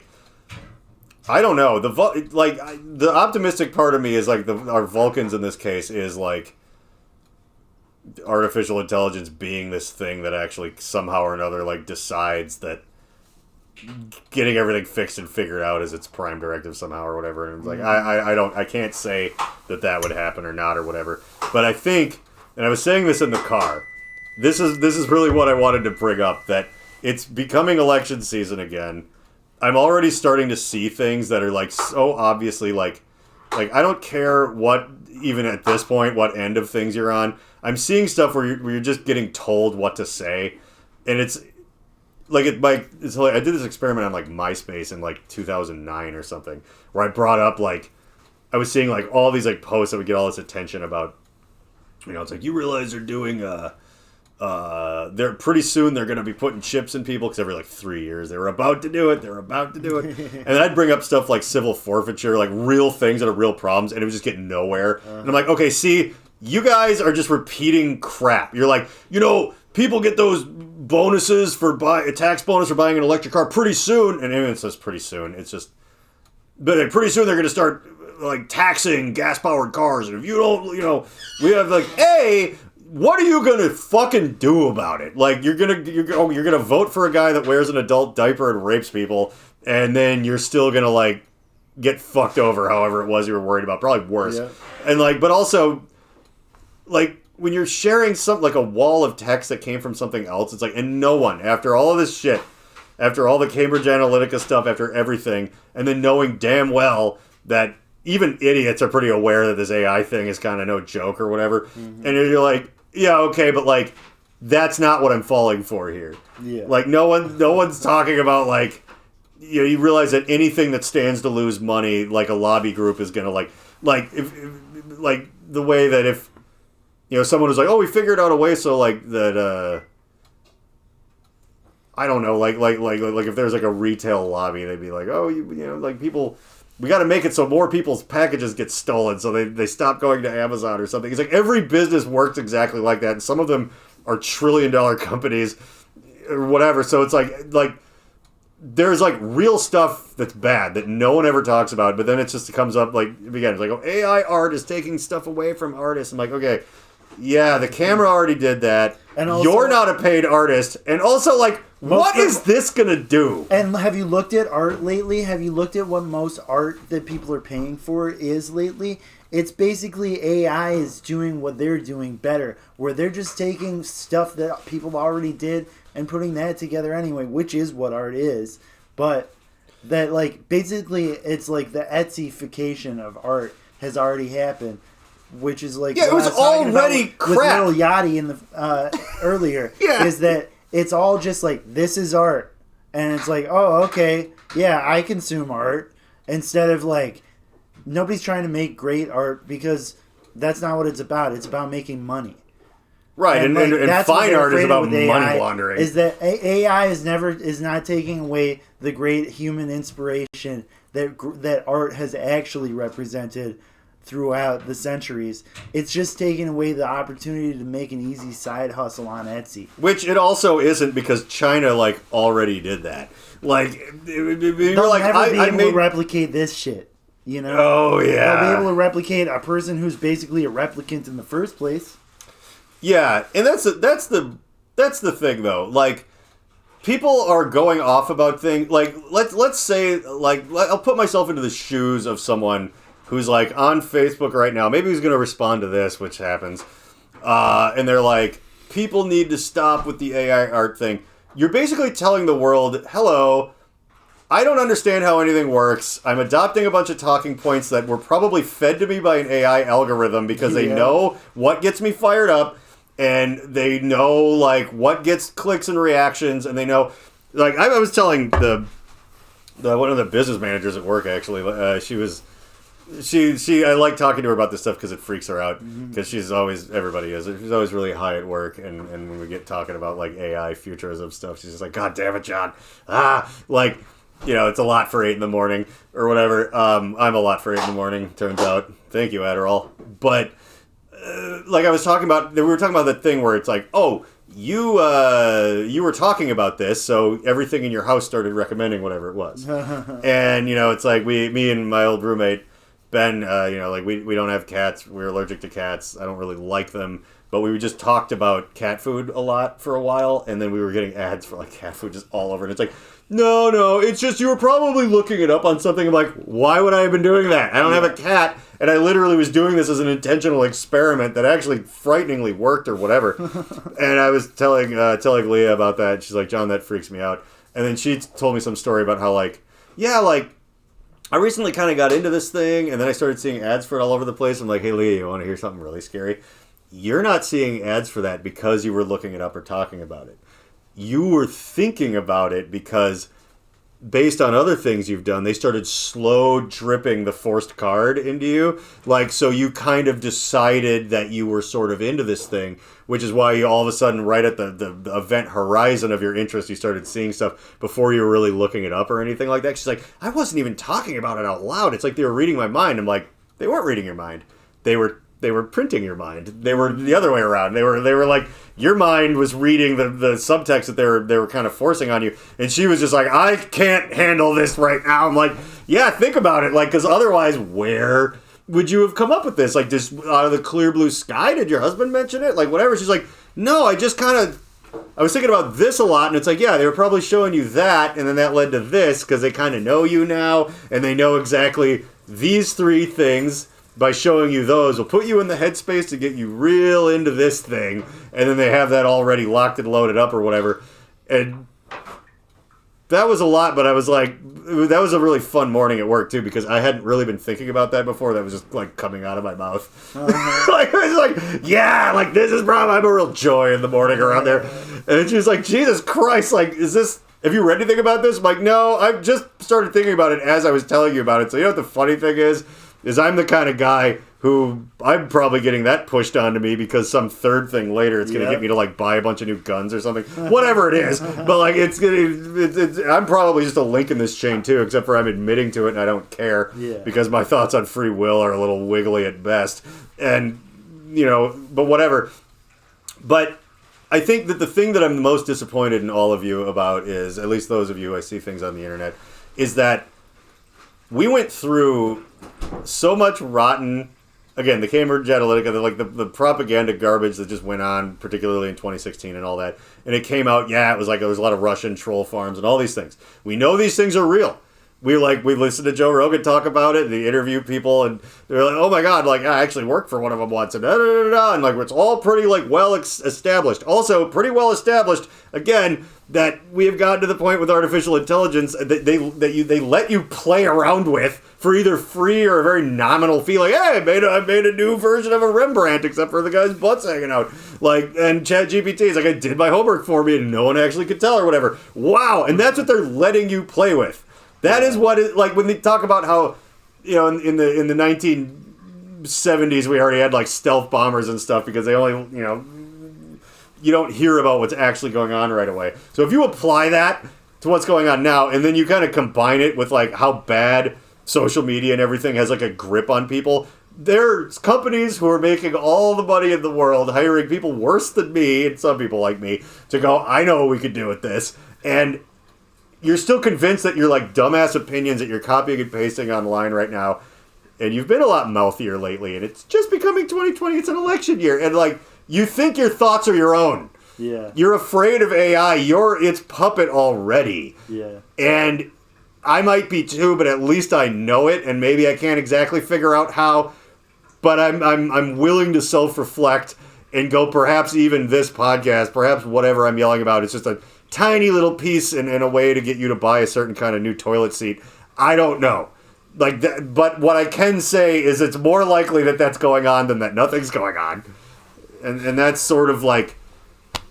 I don't know. The optimistic part of me is like our Vulcans in this case is like artificial intelligence being this thing that actually somehow or another like decides that getting everything fixed and figured out is its prime directive somehow or whatever. And it's like I can't say that would happen or not or whatever. But I think, and I was saying this in the car, this is really what I wanted to bring up, that it's becoming election season again. I'm already starting to see things that are like so obviously like I don't care what, even at this point, what end of things you're on. I'm seeing stuff where you're just getting told what to say, and it's like it's like I did this experiment on like MySpace in like 2009 or something, where I brought up like I was seeing like all these like posts that would get all this attention about, it's like, you realize they're doing they're pretty soon they're going to be putting chips in people, because every like 3 years they were about to do it. And then I'd bring up stuff like civil forfeiture, like real things that are real problems, and it was just getting nowhere. And I'm like, okay, see, you guys are just repeating crap. You're like, people get those bonuses for a tax bonus for buying an electric car pretty soon, and it says pretty soon. It's just, but pretty soon they're going to start like taxing gas-powered cars, and if you don't, we have like, what are you gonna fucking do about it? Like, you're gonna vote for a guy that wears an adult diaper and rapes people, and then you're still gonna like get fucked over however it was you were worried about, probably worse. Yeah. And like, but also, like, when you're sharing something like a wall of text that came from something else, it's like, and no one, after all of this shit, after all the Cambridge Analytica stuff, after everything, and then knowing damn well that even idiots are pretty aware that this AI thing is kind of no joke or whatever, and you're like, yeah, okay, but like, that's not what I'm falling for here. Yeah. Like, no one's talking about like, you realize that anything that stands to lose money, like a lobby group is gonna like if the way that if someone was like, oh, we figured out a way so like that I don't know, like if there's like a retail lobby, they'd be like, oh, like people. We got to make it so more people's packages get stolen, so they stop going to Amazon or something. It's like every business works exactly like that, and some of them are trillion-dollar companies or whatever. So it's like there's like real stuff that's bad that no one ever talks about, but then it just comes up like again, it's like, oh, AI art is taking stuff away from artists. I'm like, okay, yeah, the camera already did that. And also, you're not a paid artist, and also like. What is this gonna do? And have you looked at art lately? Have you looked at what most art that people are paying for is lately? It's basically AI is doing what they're doing better, where they're just taking stuff that people already did and putting that together anyway, which is what art is. But that like basically it's like the Etsy-fication of art has already happened. Which is like it was already crap. With Little Yachty in the earlier is that it's all just like, this is art. And it's like, oh, okay, yeah, I consume art. Instead of like, nobody's trying to make great art because that's not what it's about. It's about making money. Right, and fine art is about money laundering. Is that AI is not taking away the great human inspiration that art has actually represented throughout the centuries. It's just taking away the opportunity to make an easy side hustle on Etsy. Which it also isn't, because China like already did that. Like, They'll never be able to replicate this shit. You know? Oh yeah. They'll be able to replicate a person who's basically a replicant in the first place. Yeah, and that's the thing though. Like, people are going off about things. Like, let's say, like, I'll put myself into the shoes of someone who's like on Facebook right now. Maybe he's going to respond to this, which happens, and they're like, people need to stop with the AI art thing. You're basically telling the world, hello, I don't understand how anything works. I'm adopting a bunch of talking points that were probably fed to me by an AI algorithm because they know what gets me fired up. And they know, like, what gets clicks and reactions, and they know, like, I was telling the one of the business managers at work, actually, I like talking to her about this stuff because it freaks her out, because she's always really high at work, and when we get talking about, like, AI futurism stuff, she's just like, God damn it, John, like, you know, it's a lot for 8 in the morning, or whatever. I'm a lot for 8 in the morning, turns out. Thank you, Adderall. But like I was talking about, we were talking about that thing where it's like, oh, you were talking about this, so everything in your house started recommending whatever it was. And, you know, it's like me and my old roommate, Ben, you know, like we don't have cats. We're allergic to cats. I don't really like them. But we just talked about cat food a lot for a while, and then we were getting ads for like cat food just all over. And it's like, no, it's just you were probably looking it up on something. I'm like, why would I have been doing that? I don't have a cat, and I literally was doing this as an intentional experiment that actually frighteningly worked or whatever. And I was telling Leah about that. And she's like, John, that freaks me out. And then she told me some story about how, like, yeah, like, I recently kind of got into this thing, and then I started seeing ads for it all over the place. I'm like, hey, Leah, you want to hear something really scary? You're not seeing ads for that because you were looking it up or talking about it. You were thinking about it because, based on other things you've done, they started slow dripping the forced card into you. Like, so you kind of decided that you were sort of into this thing, which is why you all of a sudden, right at the event horizon of your interest, you started seeing stuff before you were really looking it up or anything like that. She's like, I wasn't even talking about it out loud. It's like they were reading my mind. I'm like, they weren't reading your mind. They were printing your mind. They were the other way around. They were like, your mind was reading the subtext that they were kind of forcing on you. And she was just like, I can't handle this right now. I'm like, yeah, think about it. Like, because otherwise, where would you have come up with this? Like, just out of the clear blue sky? Did your husband mention it? Like, whatever. She's like, no, I was thinking about this a lot. And it's like, yeah, they were probably showing you that. And then that led to this because they kind of know you now. And they know exactly these 3 things. By showing you those, will put you in the headspace to get you real into this thing, and then they have that already locked and loaded up or whatever. And that was a lot, but I was like, that was a really fun morning at work too, because I hadn't really been thinking about that before. That was just like coming out of my mouth. Like, I was like, yeah, like this is probably, I'm a real joy in the morning around there. And she was like, Jesus Christ, like, have you read anything about this? I'm like, no, I've just started thinking about it as I was telling you about it. So you know what the funny thing is I'm the kind of guy who I'm probably getting that pushed onto me because some third thing later it's going to get me to like buy a bunch of new guns or something, whatever it is. But like I'm probably just a link in this chain too, except for I'm admitting to it and I don't care because my thoughts on free will are a little wiggly at best. And you know, but whatever. But I think that the thing that I'm the most disappointed in all of you about is, at least those of you who I see things on the internet, is that we went through so much rotten, again, the Cambridge Analytica, like the propaganda garbage that just went on, particularly in 2016 and all that. And it came out, it was like there was a lot of Russian troll farms and all these things. We know these things are real. We listened to Joe Rogan talk about it, and they interview people, and they're like, oh my God, like I actually worked for one of them once, and and like it's all pretty like well established. Also, pretty well established, again, that we have gotten to the point with artificial intelligence that they let you play around with for either free or a very nominal fee. Like, hey, I made a new version of a Rembrandt, except for the guy's butt's hanging out. Like, and ChatGPT is like, I did my homework for me and no one actually could tell or whatever. Wow. And that's what they're letting you play with. That is what it, like when they talk about how, you know, in the 1970s we already had like stealth bombers and stuff because they only, you know, you don't hear about what's actually going on right away. So if you apply that to what's going on now, and then you kind of combine it with like how bad social media and everything has like a grip on people, there's companies who are making all the money in the world, hiring people worse than me and some people like me to go, I know what we could do with this. And you're still convinced that you're like dumbass opinions that you're copying and pasting online right now. And you've been a lot mouthier lately, and it's just becoming 2020. It's an election year, and like you think your thoughts are your own. Yeah. You're afraid of AI. You're its puppet already. Yeah. And I might be too, but at least I know it, and maybe I can't exactly figure out how. But I'm willing to self-reflect and go. Perhaps even this podcast, perhaps whatever I'm yelling about, it's just a tiny little piece in a way to get you to buy a certain kind of new toilet seat. I don't know. Like that, but what I can say is it's more likely that that's going on than that nothing's going on. And that's sort of like...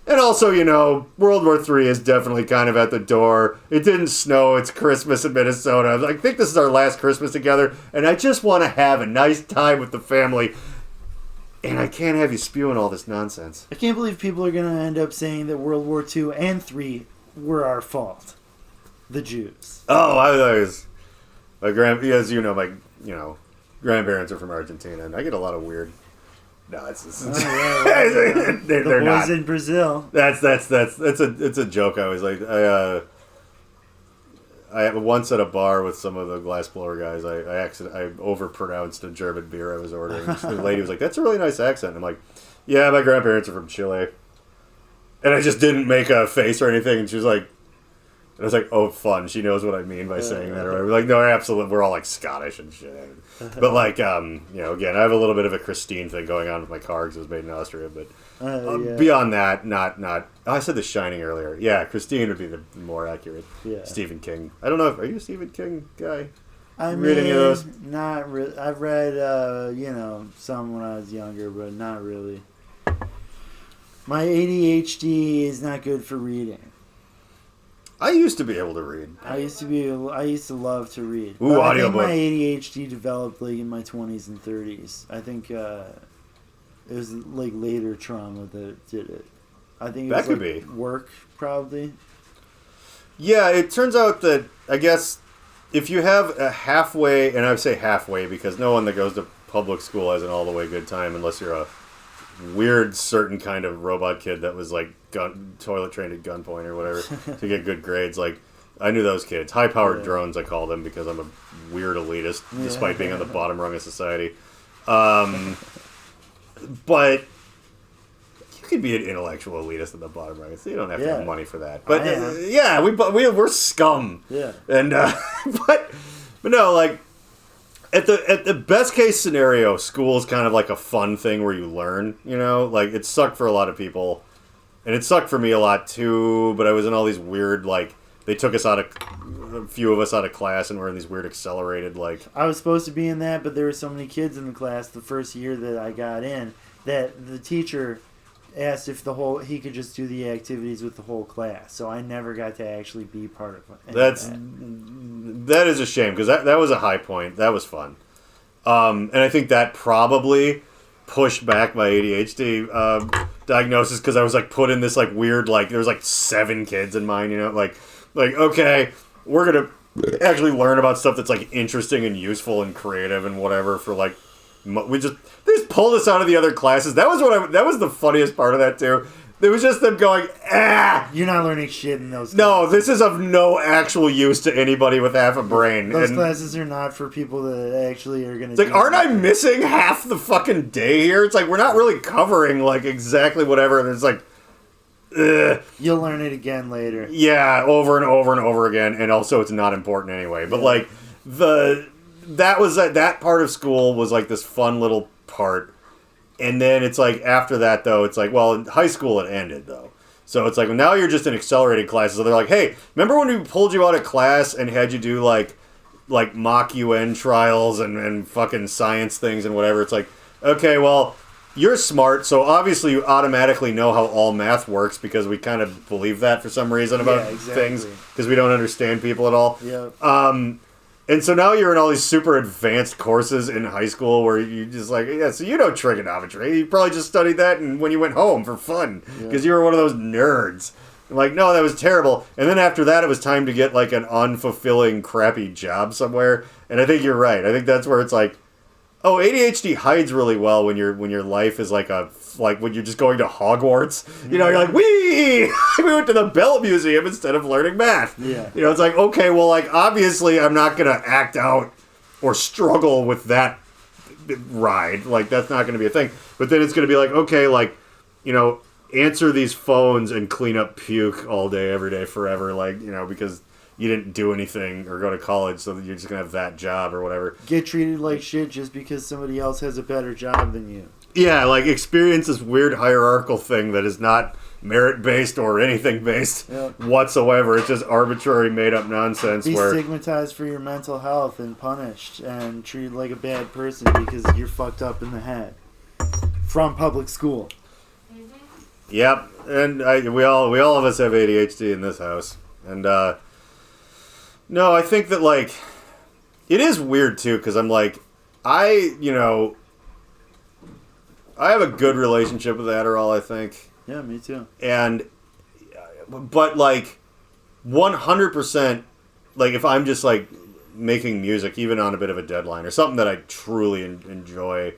And also, you know, World War III is definitely kind of at the door. It didn't snow. It's Christmas in Minnesota. I think this is our last Christmas together, and I just want to have a nice time with the family. And I can't have you spewing all this nonsense. I can't believe people are going to end up saying that World War II and III were our fault. The Jews. Oh, I was... as you know, my grandparents are from Argentina, and I get a lot of weird... No, it's they're the boys not. in Brazil. It's a joke. I was like, I once at a bar with some of the glassblower guys, I overpronounced a German beer I was ordering. The lady was like, "That's a really nice accent." I'm like, "Yeah, my grandparents are from Chile," and I just didn't make a face or anything. And she was like, I was like, "Oh, fun." She knows what I mean by saying that. Or whatever. Like, no, absolutely. We're all like Scottish and shit. But like, you know, again, I have a little bit of a Christine thing going on with my car because it was made in Austria. But beyond that, not. Oh, I said The Shining earlier. Yeah, Christine would be the more accurate. Yeah. Stephen King. I don't know if are you a Stephen King guy? I read any of those? Not really. I've read, you know, some when I was younger, but not really. My ADHD is not good for reading. I used to be able to read. I used to love to read. Ooh, but I audiobook. think my ADHD developed like in my 20s and 30s. I think it was like later trauma that did it. I think it That was could like be. work probably. Yeah, it turns out that, I guess, if you have a halfway, and I say halfway because no one that goes to public school has an all the way good time unless you're a weird certain kind of robot kid that was like toilet trained at gunpoint or whatever to get good grades. Like, I knew those kids. High powered drones, I call them, because I'm a weird elitist despite being on the bottom rung of society. But you could be an intellectual elitist at the bottom rung, so you don't have to have money for that. But we're scum. Yeah. And but no, like at the best case scenario, school is kind of like a fun thing where you learn. You know, like it sucked for a lot of people, and it sucked for me a lot too. But I was in all these weird like they took us a few of us out of class, and we're in these weird accelerated like. I was supposed to be in that, but there were so many kids in the class the first year that I got in that the teacher asked if he could just do the activities with the whole class. So I never got to actually be part of it. That is a shame because that was a high point. That was fun. And I think that probably pushed back my ADHD diagnosis because I was like put in this like weird like there was like 7 kids in mine, you know, like okay, we're gonna actually learn about stuff that's like interesting and useful and creative and whatever for like they just pulled us out of the other classes. That was the funniest part of that too. It was just them going, You're not learning shit in those classes. No, this is of no actual use to anybody with half a brain. Those classes are not for people that actually are going to... It's like, aren't I missing half the fucking day here? It's like, we're not really covering, like, exactly whatever. And it's like, ugh. You'll learn it again later. Yeah, over and over and over again. And also, it's not important anyway. But, like, that part of school was, like, this fun little part. And then it's like, after that, though, it's like, well, in high school it ended, though. So it's like, well, now you're just in accelerated classes. So they're like, hey, remember when we pulled you out of class and had you do, like mock UN trials and fucking science things and whatever? It's like, okay, well, you're smart, so obviously you automatically know how all math works because we kind of believe that for some reason about things because we don't understand people at all. Yeah. And so now you're in all these super advanced courses in high school where you just like, yeah, so you know trigonometry. You probably just studied that and when you went home for fun because you were one of those nerds. Like, no, that was terrible. And then after that, it was time to get like an unfulfilling, crappy job somewhere. And I think you're right. I think that's where it's like, oh, ADHD hides really well when your life is like when you're just going to Hogwarts. You know, you're like, we went to the Bell Museum instead of learning math. Yeah. You know, it's like, okay, well, like obviously I'm not gonna act out or struggle with that ride. Like that's not gonna be a thing. But then it's gonna be like, okay, like, you know, answer these phones and clean up puke all day, every day, forever. Like, you know, because you didn't do anything or go to college, so that you're just gonna have that job or whatever. Get treated like shit just because somebody else has a better job than you. Yeah, like experience this weird hierarchical thing that is not merit-based or anything-based whatsoever. It's just arbitrary, made-up nonsense. Be stigmatized for your mental health and punished and treated like a bad person because you're fucked up in the head from public school. Yep, and we all of us have ADHD in this house, and no, I think that like it is weird too because I'm like I have a good relationship with Adderall, I think. Yeah, me too. But like 100%, like if I'm just like making music, even on a bit of a deadline or something that I truly enjoy,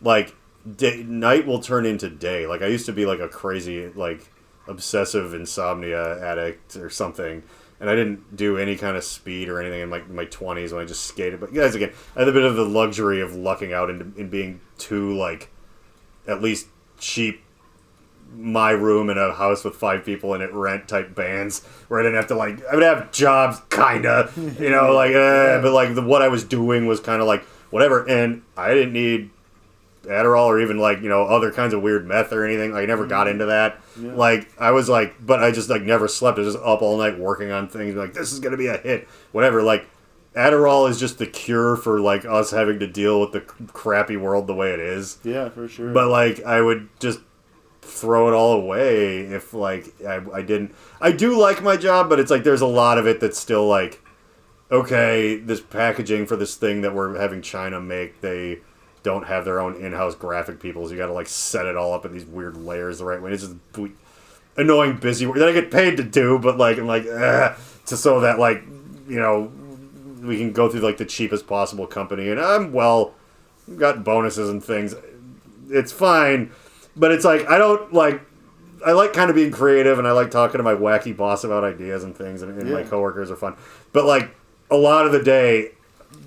like night will turn into day. Like I used to be like a crazy, like obsessive insomnia addict or something. And I didn't do any kind of speed or anything in my 20s when I just skated. But guys, again, I had a bit of the luxury of lucking out in being too, like, at least cheap, my room in a house with 5 people in it, rent type bands, where I didn't have to, like, I would have jobs, kinda, you know, like, but, like, what I was doing was kind of, like, whatever. And I didn't need Adderall or even, like, you know, other kinds of weird meth or anything. Like, I never got into that. Yeah. Like, I was like, but I just, like, never slept. I was just up all night working on things. Like, this is going to be a hit. Whatever. Like, Adderall is just the cure for, like, us having to deal with the crappy world the way it is. Yeah, for sure. But, like, I would just throw it all away if, like, I didn't. I do like my job, but it's, like, there's a lot of it that's still, like, okay, this packaging for this thing that we're having China make, they don't have their own in-house graphic people, so you gotta like set it all up in these weird layers the right way. It's just annoying busy work that I get paid to do, but like I'm like to so that like, you know, we can go through like the cheapest possible company, and I'm got bonuses and things. It's fine, but it's like I don't like. I like kind of being creative, and I like talking to my wacky boss about ideas and things, and my coworkers are fun. But like a lot of the day,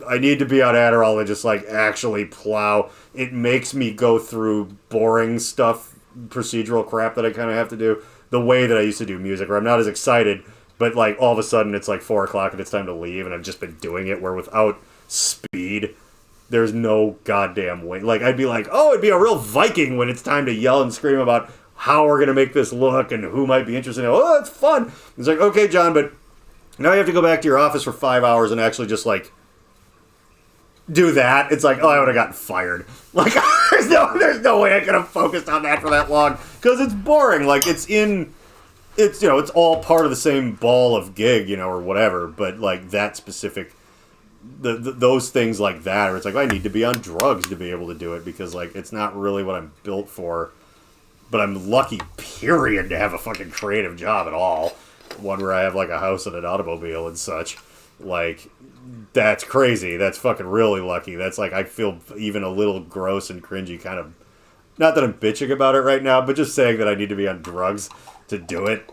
I need to be on Adderall and just, like, actually plow. It makes me go through boring stuff, procedural crap that I kind of have to do, the way that I used to do music, where I'm not as excited, but, like, all of a sudden it's, like, 4 o'clock and it's time to leave, and I've just been doing it, where without speed, there's no goddamn way. Like, I'd be like, oh, it'd be a real Viking when it's time to yell and scream about how we're going to make this look and who might be interested in it. Oh, it's fun. It's like, okay, John, but now you have to go back to your office for 5 hours and actually just, like, do that. It's like, oh, I would have gotten fired. Like, there's no way I could have focused on that for that long because it's boring. Like, it's you know, it's all part of the same ball of gig, you know, or whatever. But like that specific, those things like that, where it's like I need to be on drugs to be able to do it because like it's not really what I'm built for. But I'm lucky, period, to have a fucking creative job at all. One where I have like a house and an automobile and such. Like, that's crazy. That's fucking really lucky. That's like, I feel even a little gross and cringy kind of, not that I'm bitching about it right now, but just saying that I need to be on drugs to do it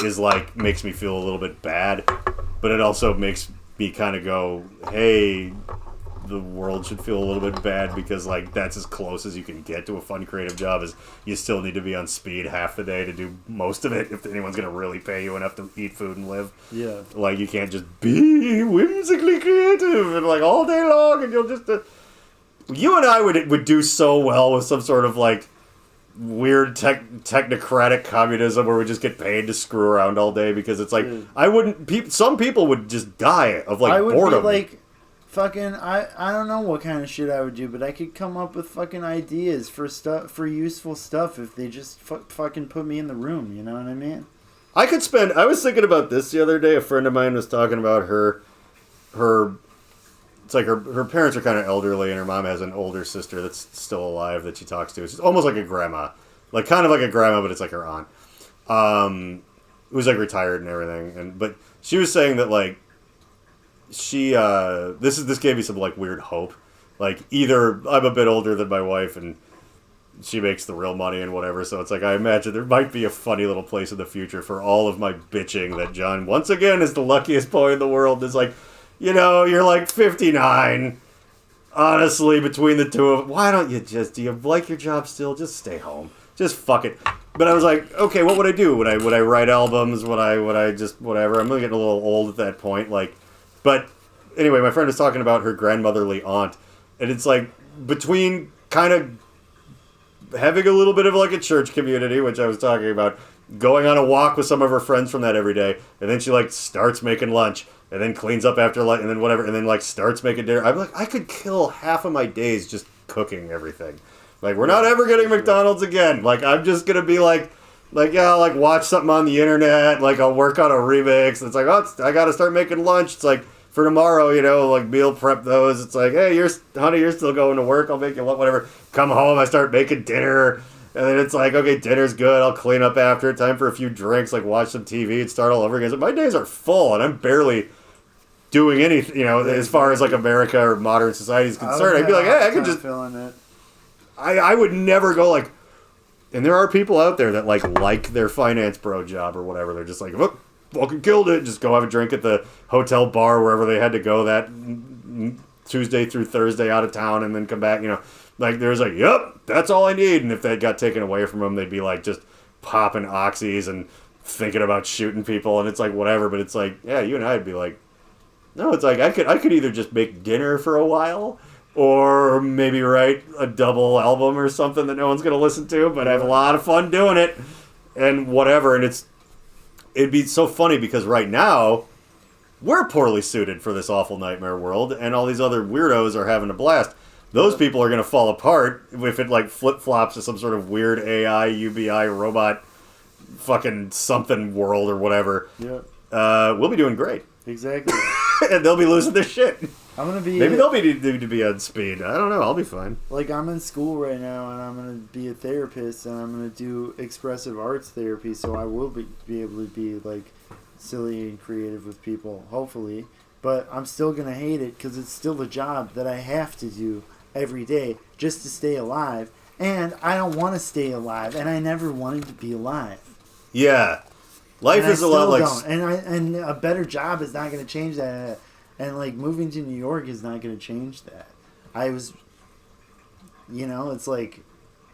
is like, makes me feel a little bit bad. But it also makes me kind of go, hey, the world should feel a little bit bad because like that's as close as you can get to a fun creative job is you still need to be on speed half the day to do most of it if anyone's going to really pay you enough to eat food and live. Yeah. Like you can't just be whimsically creative and like all day long and you'll just... You and I would do so well with some sort of like weird technocratic communism where we just get paid to screw around all day because it's like I wouldn't... Some people would just die of like boredom. Be like fucking, I don't know what kind of shit I would do, but I could come up with fucking ideas for stuff, for useful stuff if they just fucking put me in the room, you know what I mean? I was thinking about this the other day. A friend of mine was talking about her it's like her parents are kind of elderly, and her mom has an older sister that's still alive that she talks to. It's almost like a grandma. Like, kind of like a grandma, but it's like her aunt. Who's, like, retired and everything. But she was saying that, like, she, this gave me some, like, weird hope. Like, either I'm a bit older than my wife, and she makes the real money and whatever, so it's like, I imagine there might be a funny little place in the future for all of my bitching that John, once again, is the luckiest boy in the world. Is like, you know, you're like 59. Honestly, between the two of them, why don't you do you like your job still? Just stay home. Just fuck it. But I was like, okay, what would I do? Would I write albums? Would I just whatever? I'm getting a little old at that point. Like, but anyway, my friend was talking about her grandmotherly aunt, and it's like between kind of having a little bit of like a church community, which I was talking about, going on a walk with some of her friends from that every day, and then she like starts making lunch, and then cleans up after lunch, and then whatever, and then like starts making dinner. I'm like, I could kill half of my days just cooking everything. Like, we're not ever getting McDonald's again. Like, I'm just gonna be like, yeah, I'll like watch something on the internet. Like, I'll work on a remix. It's like, oh, I gotta start making lunch. It's like, for tomorrow, you know, like meal prep those. It's like, hey, honey, you're still going to work. I'll make you whatever. Come home, I start making dinner. And then it's like, okay, dinner's good. I'll clean up after. Time for a few drinks, like watch some TV and start all over again. So my days are full, and I'm barely doing anything, you know, as far as like America or modern society is concerned. I'd be like, hey, I could just feeling it. I would never go like, and there are people out there that like their finance bro job or whatever. They're just like, oh, fucking killed it. Just go have a drink at the hotel bar wherever they had to go that Tuesday through Thursday out of town and then come back, you know. Like, there's like, yep, that's all I need. And if that got taken away from them, they'd be like just popping oxys and thinking about shooting people. And it's like, whatever. But it's like, yeah, you and I'd be like, no, it's like, I could either just make dinner for a while, or maybe write a double album or something that no one's going to listen to, but I have a lot of fun doing it and whatever. And it'd be so funny because right now we're poorly suited for this awful nightmare world, and all these other weirdos are having a blast. Those people are going to fall apart if it like flip-flops to some sort of weird AI, UBI, robot fucking something world or whatever. Yeah. We'll be doing great. Exactly. And they'll be losing their shit. I'm gonna be. Maybe they'll need to be on speed. I don't know. I'll be fine. Like, I'm in school right now, and I'm gonna be a therapist, and I'm gonna do expressive arts therapy. So I will be able to be like silly and creative with people, hopefully. But I'm still gonna hate it because it's still a job that I have to do every day just to stay alive, and I don't want to stay alive, and I never wanted to be alive. Yeah, life is a lot like. And a better job is not going to change that. And, like, moving to New York is not going to change that. I was, you know, it's like,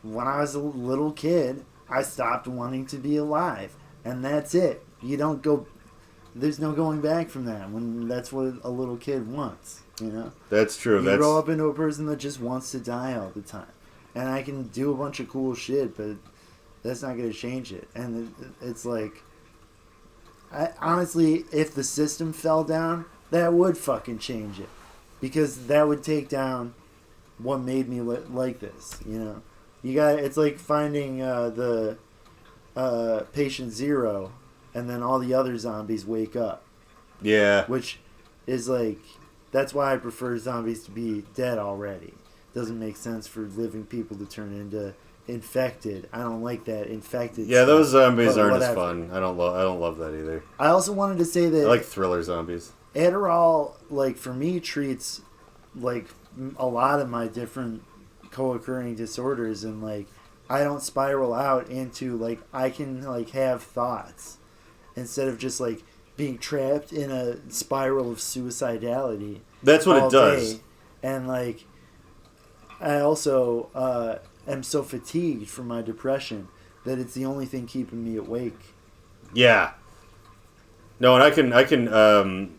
when I was a little kid, I stopped wanting to be alive. And that's it. You don't go, there's no going back from that when that's what a little kid wants, you know? That's true. You grow up into a person that just wants to die all the time. And I can do a bunch of cool shit, but that's not going to change it. And it's like, honestly, if the system fell down, that would fucking change it, because that would take down what made me like this. You know, it's like finding the patient zero, and then all the other zombies wake up. Yeah, which is like, that's why I prefer zombies to be dead already. Doesn't make sense for living people to turn into infected. I don't like that infected. Yeah, those zombies aren't whatever. as fun. I don't love that either. I also wanted to say that I like thriller zombies. Adderall, like, for me, treats, like, a lot of my different co-occurring disorders, and, like, I don't spiral out into, like, I can, like, have thoughts instead of just, like, being trapped in a spiral of suicidality. That's what it does. Day. And, like, I also am so fatigued from my depression that it's the only thing keeping me awake. Yeah. No, and I can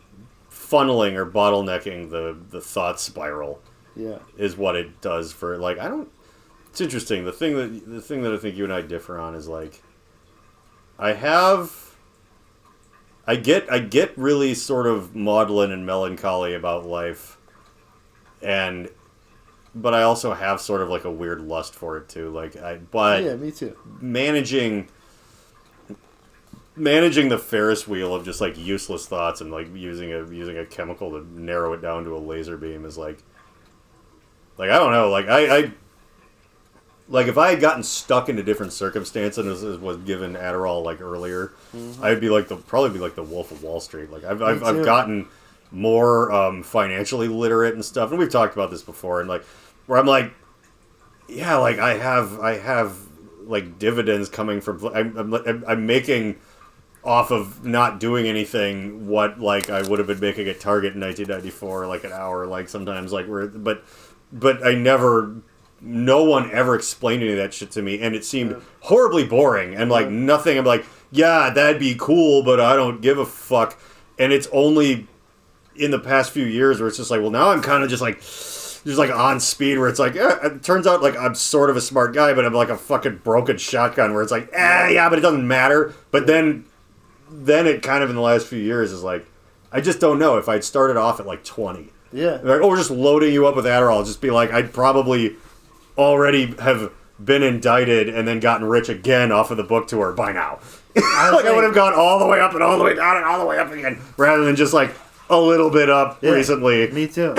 funneling or bottlenecking the thought spiral. Yeah. Is what it does for, like, I don't. It's interesting. The thing that I think you and I differ on is, like, I get really sort of maudlin and melancholy about life But I also have sort of like a weird lust for it too. But yeah, me too. Managing the Ferris wheel of just like useless thoughts and like using a chemical to narrow it down to a laser beam is like I don't know, I like if I had gotten stuck into different circumstances and was given Adderall like earlier, I'd be like probably be like the Wolf of Wall Street. Like I've gotten more financially literate and stuff, and we've talked about this before, and like where I'm like, yeah, like I have like dividends coming from I'm making off of not doing anything what like I would have been making at Target in 1994 like an hour, like sometimes like but no one ever explained any of that shit to me, and it seemed horribly boring and like nothing. I'm like, yeah, that'd be cool, but I don't give a fuck. And it's only in the past few years where it's just like, well, now I'm kind of just like on speed where it's like, it turns out like I'm sort of a smart guy, but I'm like a fucking broken shotgun where it's like, yeah, but it doesn't matter. But then it kind of in the last few years is like, I just don't know if I'd started off at like 20. Yeah. Like, we're just loading you up with Adderall. Just be like, I'd probably already have been indicted and then gotten rich again off of the book tour by now. I would have gone all the way up and all the way down and all the way up again, rather than just like a little bit up recently. Me too.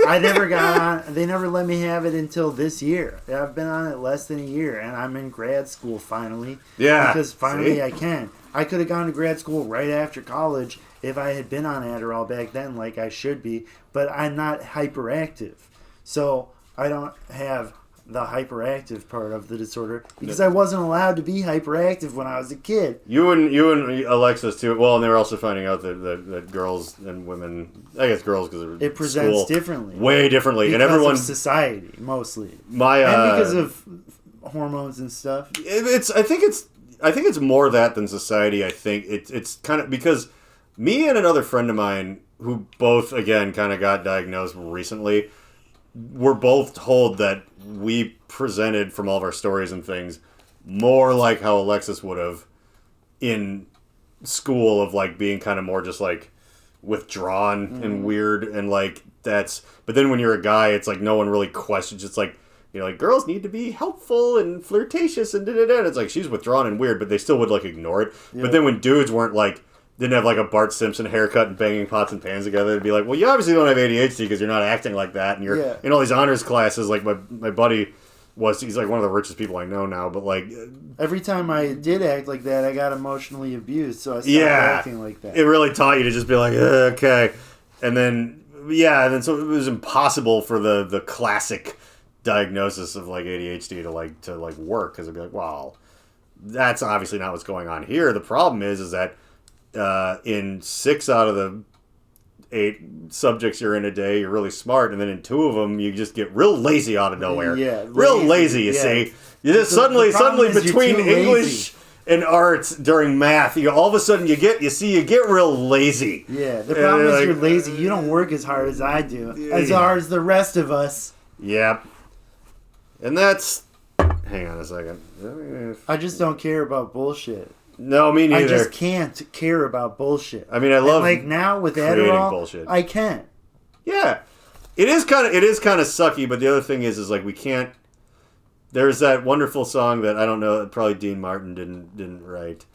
I never got on. They never let me have it until this year. I've been on it less than a year, and I'm in grad school finally. Yeah. Because finally I can. I could have gone to grad school right after college if I had been on Adderall back then, like I should be. But I'm not hyperactive, so I don't have the hyperactive part of the disorder because I wasn't allowed to be hyperactive when I was a kid. You and Alexis too. Well, and they were also finding out that girls and women, I guess girls because it presents differently, way differently, because and everyone of society mostly, and because of hormones and stuff. I think it's more that than society. I think it's kind of because me and another friend of mine who both again kind of got diagnosed recently. We're both told that we presented from all of our stories and things more like how Alexis would have in school of like being kind of more just like withdrawn and weird and like that's. But then when you're a guy, it's like no one really questions. It's like like girls need to be helpful and flirtatious and da-da-da. It's like she's withdrawn and weird, but they still would like ignore it. Yeah. But then when dudes weren't like. Didn't have like a Bart Simpson haircut and banging pots and pans together. It'd be like, well, you obviously don't have ADHD because you're not acting like that, and you're in all these honors classes. Like my buddy he's like one of the richest people I know now. But like every time I did act like that, I got emotionally abused, so I stopped acting like that. It really taught you to just be like, okay, and then so it was impossible for the classic diagnosis of like ADHD to work because it'd be like, well, that's obviously not what's going on here. The problem is that. In 6 out of the 8 subjects you're in a day, you're really smart, and then in 2 of them, you just get real lazy out of nowhere. Yeah, real lazy. You see, you just suddenly between English and arts during math, all of a sudden you get real lazy. Yeah, the problem is you're lazy. You don't work as hard as I do, as hard as the rest of us. Yep, and that's. Hang on a second. I just don't care about bullshit. No, me neither. I just can't care about bullshit. I mean, I love like now with Adderall, bullshit. I can. Yeah, it is kind of sucky. But the other thing is like we can't. There's that wonderful song that I don't know. Probably Dean Martin didn't write,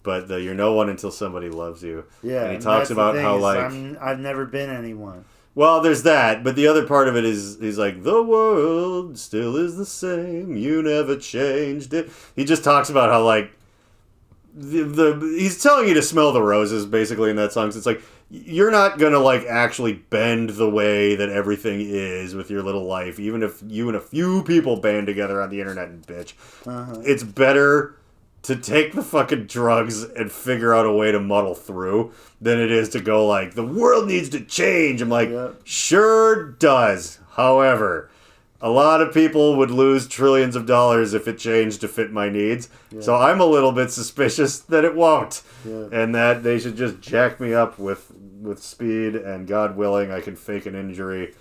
but "You're no one until somebody loves you." Yeah, and he talks about how like I've never been anyone. Well, there's that, but the other part of it is he's like the world still is the same. You never changed it. He just talks about how like. He's telling you to smell the roses basically in that song. So it's like you're not gonna like actually bend the way that everything is with your little life, even if you and a few people band together on the internet and bitch. It's better to take the fucking drugs and figure out a way to muddle through than it is to go like the world needs to change. I'm like, sure does. However. A lot of people would lose trillions of dollars if it changed to fit my needs. Yeah. So I'm a little bit suspicious that it won't. Yeah. And that they should just jack me up with speed, and God willing, I can fake an injury.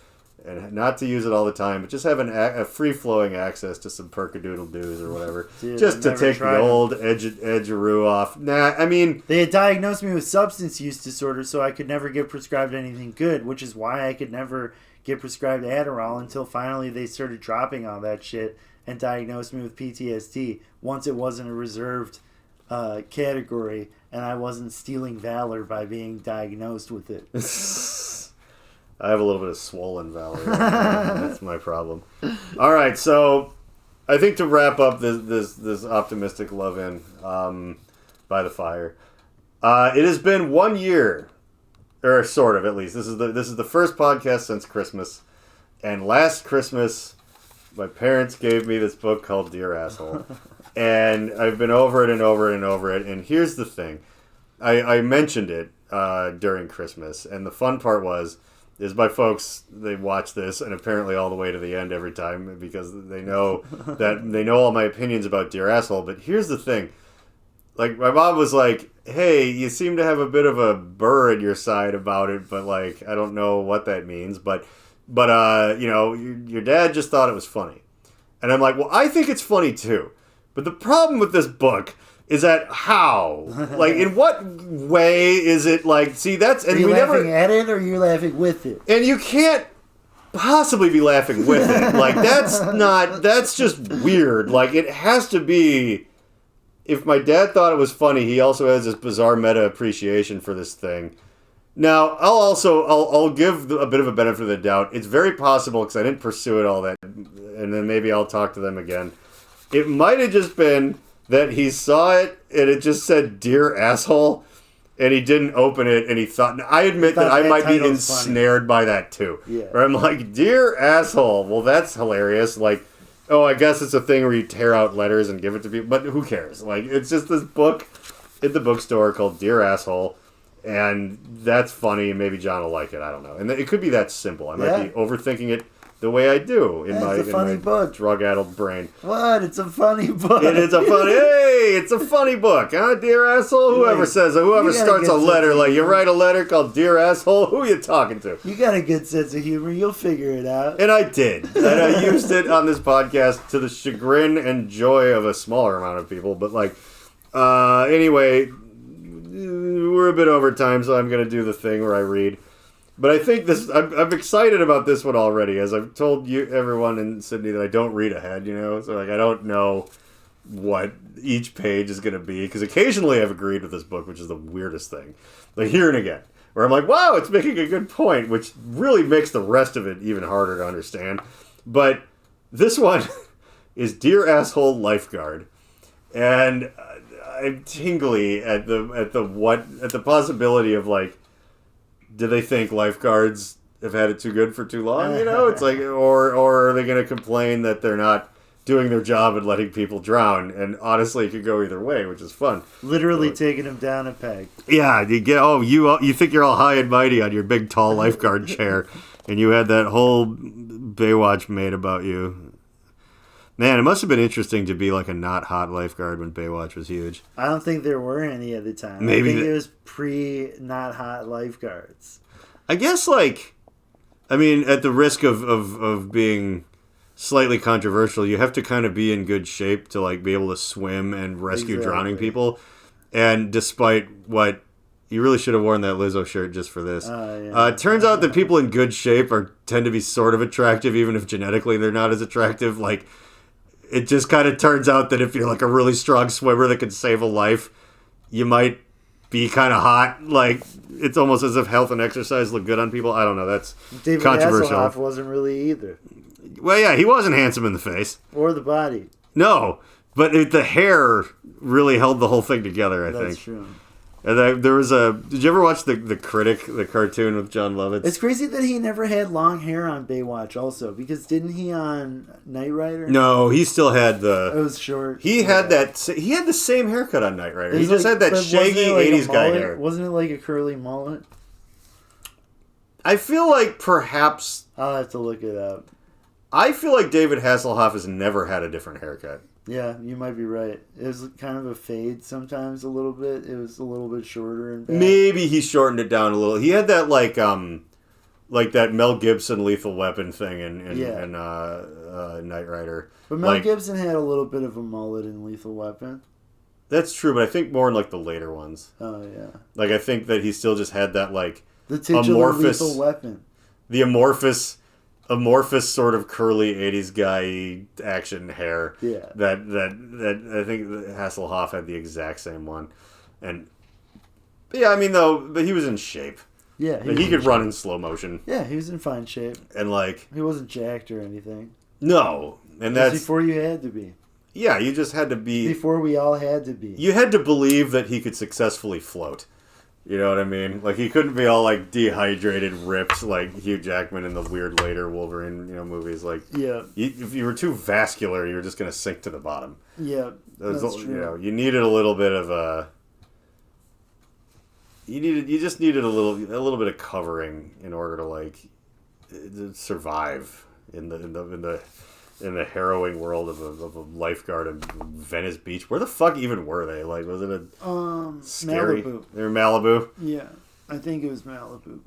And not to use it all the time, but just have a free-flowing access to some perkadoodle-doos or whatever. Dude, just to take the old edgeroo off. Nah, I mean... They had diagnosed me with substance use disorder, so I could never get prescribed anything good, which is why I could never... get prescribed Adderall until finally they started dropping all that shit and diagnosed me with PTSD once it wasn't a reserved category and I wasn't stealing valor by being diagnosed with it. I have a little bit of swollen valor. That's my problem. All right, so I think to wrap up this optimistic love-in by the fire, it has been 1 year, or sort of at least. This is the first podcast since Christmas, and last Christmas, my parents gave me this book called Dear Asshole, and I've been over it and over it and over it. And here's the thing, I mentioned it during Christmas, and the fun part is my folks, they watch this, and apparently all the way to the end every time, because they know all my opinions about Dear Asshole. But here's the thing. Like, my mom was like, hey, you seem to have a bit of a burr in your side about it, but, like, I don't know what that means. But you know, your dad just thought it was funny. And I'm like, well, I think it's funny, too. But the problem with this book is that how? Like, in what way is it like? See, that's and are you we laughing never at it, or are you laughing with it? and you can't possibly be laughing with it. Like, that's just weird. Like, it has to be. If my dad thought it was funny, he also has this bizarre meta appreciation for this thing. Now, I'll give a bit of a benefit of the doubt. It's very possible, because I didn't pursue it all that, and then maybe I'll talk to them again. It might have just been that he saw it, and it just said, Dear Asshole, and he didn't open it, and he thought... I admit that I might be ensnared by that, too. Yeah. Where I'm like, Dear Asshole, well, that's hilarious. Like, oh, I guess it's a thing where you tear out letters and give it to people, but who cares? Like, it's just this book at the bookstore called Dear Asshole, and that's funny, and maybe John will like it, I don't know. And it could be that simple. I might be overthinking it the way I do in my drug-addled brain. What? It's a funny book. It's a funny book, huh, Dear Asshole? Whoever starts a letter, like, you write a letter called Dear Asshole, who are you talking to? You got a good sense of humor. You'll figure it out. And I did. And I used it on this podcast to the chagrin and joy of a smaller amount of people. But, like, anyway, we're a bit over time, so I'm going to do the thing where I read. But I think I'm excited about this one already, as I've told everyone in Sidney that I don't read ahead, you know? So, like, I don't know what each page is going to be, because occasionally I've agreed with this book, which is the weirdest thing. Like, here and again, where I'm like, wow, it's making a good point, which really makes the rest of it even harder to understand. But this one is Dear Asshole Lifeguard. And I'm tingly at the possibility of, like, do they think lifeguards have had it too good for too long? You know, it's like, or are they going to complain that they're not doing their job and letting people drown? And honestly, it could go either way, which is fun. Literally taking them down a peg. Yeah, you think you're all high and mighty on your big tall lifeguard chair, and you had that whole Baywatch made about you. Man, it must have been interesting to be like a not hot lifeguard when Baywatch was huge. I don't think there were any at the time. Maybe I think it was pre-not hot lifeguards. I guess, like, I mean, at the risk of being slightly controversial, you have to kind of be in good shape to, like, be able to swim and rescue drowning people. And despite what... You really should have worn that Lizzo shirt just for this. Yeah. It turns out that people in good shape tend to be sort of attractive, even if genetically they're not as attractive. Like... It just kind of turns out that if you're like a really strong swimmer that can save a life, you might be kind of hot. Like, it's almost as if health and exercise look good on people. I don't know. That's David controversial. Hasselhoff wasn't really either. Well, yeah, he wasn't handsome in the face. Or the body. No, but the hair really held the whole thing together, I think. That's true. And there was did you ever watch the Critic, the cartoon with John Lovitz? It's crazy that he never had long hair on Baywatch also, because didn't he on Knight Rider? No, he still had It was short. He had the same haircut on Knight Rider. He just had that shaggy 80s guy hair. Wasn't it like a curly mullet? I feel like perhaps... I'll have to look it up. I feel like David Hasselhoff has never had a different haircut. Yeah, you might be right. It was kind of a fade sometimes a little bit. It was a little bit shorter and back. Maybe he shortened it down a little. He had that like that Mel Gibson Lethal Weapon thing in Knight Rider. But Mel Gibson had a little bit of a mullet in Lethal Weapon. That's true, but I think more in like the later ones. Oh yeah. Like I think that he still just had that like the titular Lethal Weapon. The amorphous amorphous sort of curly 80s guy action hair. Yeah. That I think Hasselhoff had the exact same one. And yeah, I mean but he was in shape. Yeah. He could run in slow motion. Yeah, he was in fine shape. And like He wasn't jacked or anything. no. And that's before you had to be. Yeah, you just had to be Before we all had to be. You had to believe that he could successfully float. You know what I mean? Like, he couldn't be all, like, dehydrated, ripped, like Hugh Jackman in the weird later Wolverine, movies. Like, yeah. If you were too vascular, you were just going to sink to the bottom. Yeah, that's true. You needed a little bit of a... You just needed a little bit of covering in order to, like, survive in the harrowing world of a lifeguard in Venice Beach. Where the fuck even were they? Like, was it a scary? Malibu. They were Malibu. Yeah, I think it was Malibu.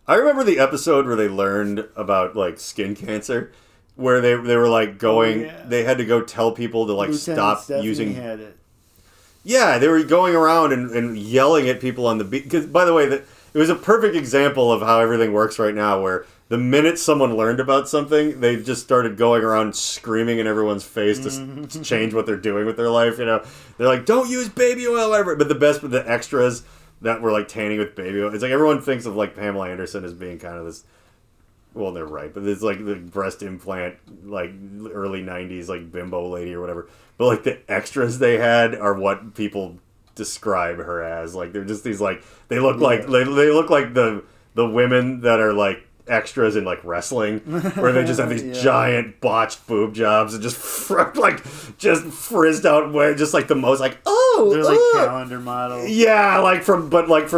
I remember the episode where they learned about like skin cancer, where they were like going. Oh, yeah. They had to go tell people to like Lieutenant stop Stephanie using. had it. Yeah, they were going around and yelling at people on the beach. Because, by the way, it was a perfect example of how everything works right now, where the minute someone learned about something, they just started going around screaming in everyone's face to change what they're doing with their life. They're like, don't use baby oil, whatever. But the best with the extras that were like tanning with baby oil. It's like everyone thinks of like Pamela Anderson as being kind of this. Well, they're right, but it's like the breast implant, like early '90s, like bimbo lady or whatever. But like the extras they had are what people describe her as. Like they're just these like they look like they look like the women that are like extras in like wrestling, where they just have these giant botched boob jobs and just frizzed out, where just like the most like they're like calendar models. Yeah, like from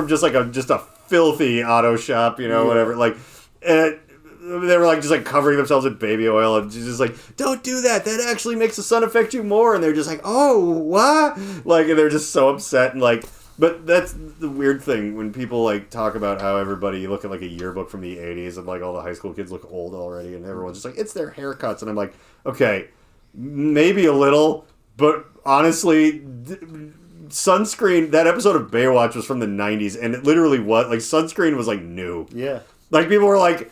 just a filthy auto shop, whatever. Like, they were like just like covering themselves with baby oil and just like, don't do that. That actually makes the sun affect you more. And they're just like, oh, what? Like, and they're just so upset and like. But that's the weird thing when people like talk about how everybody, you look at like a yearbook from the 80s and like all the high school kids look old already and everyone's just like, it's their haircuts. And I'm like, okay, maybe a little, but honestly, sunscreen, that episode of Baywatch was from the 90s and it literally was, like sunscreen was like new. Yeah. Like people were like,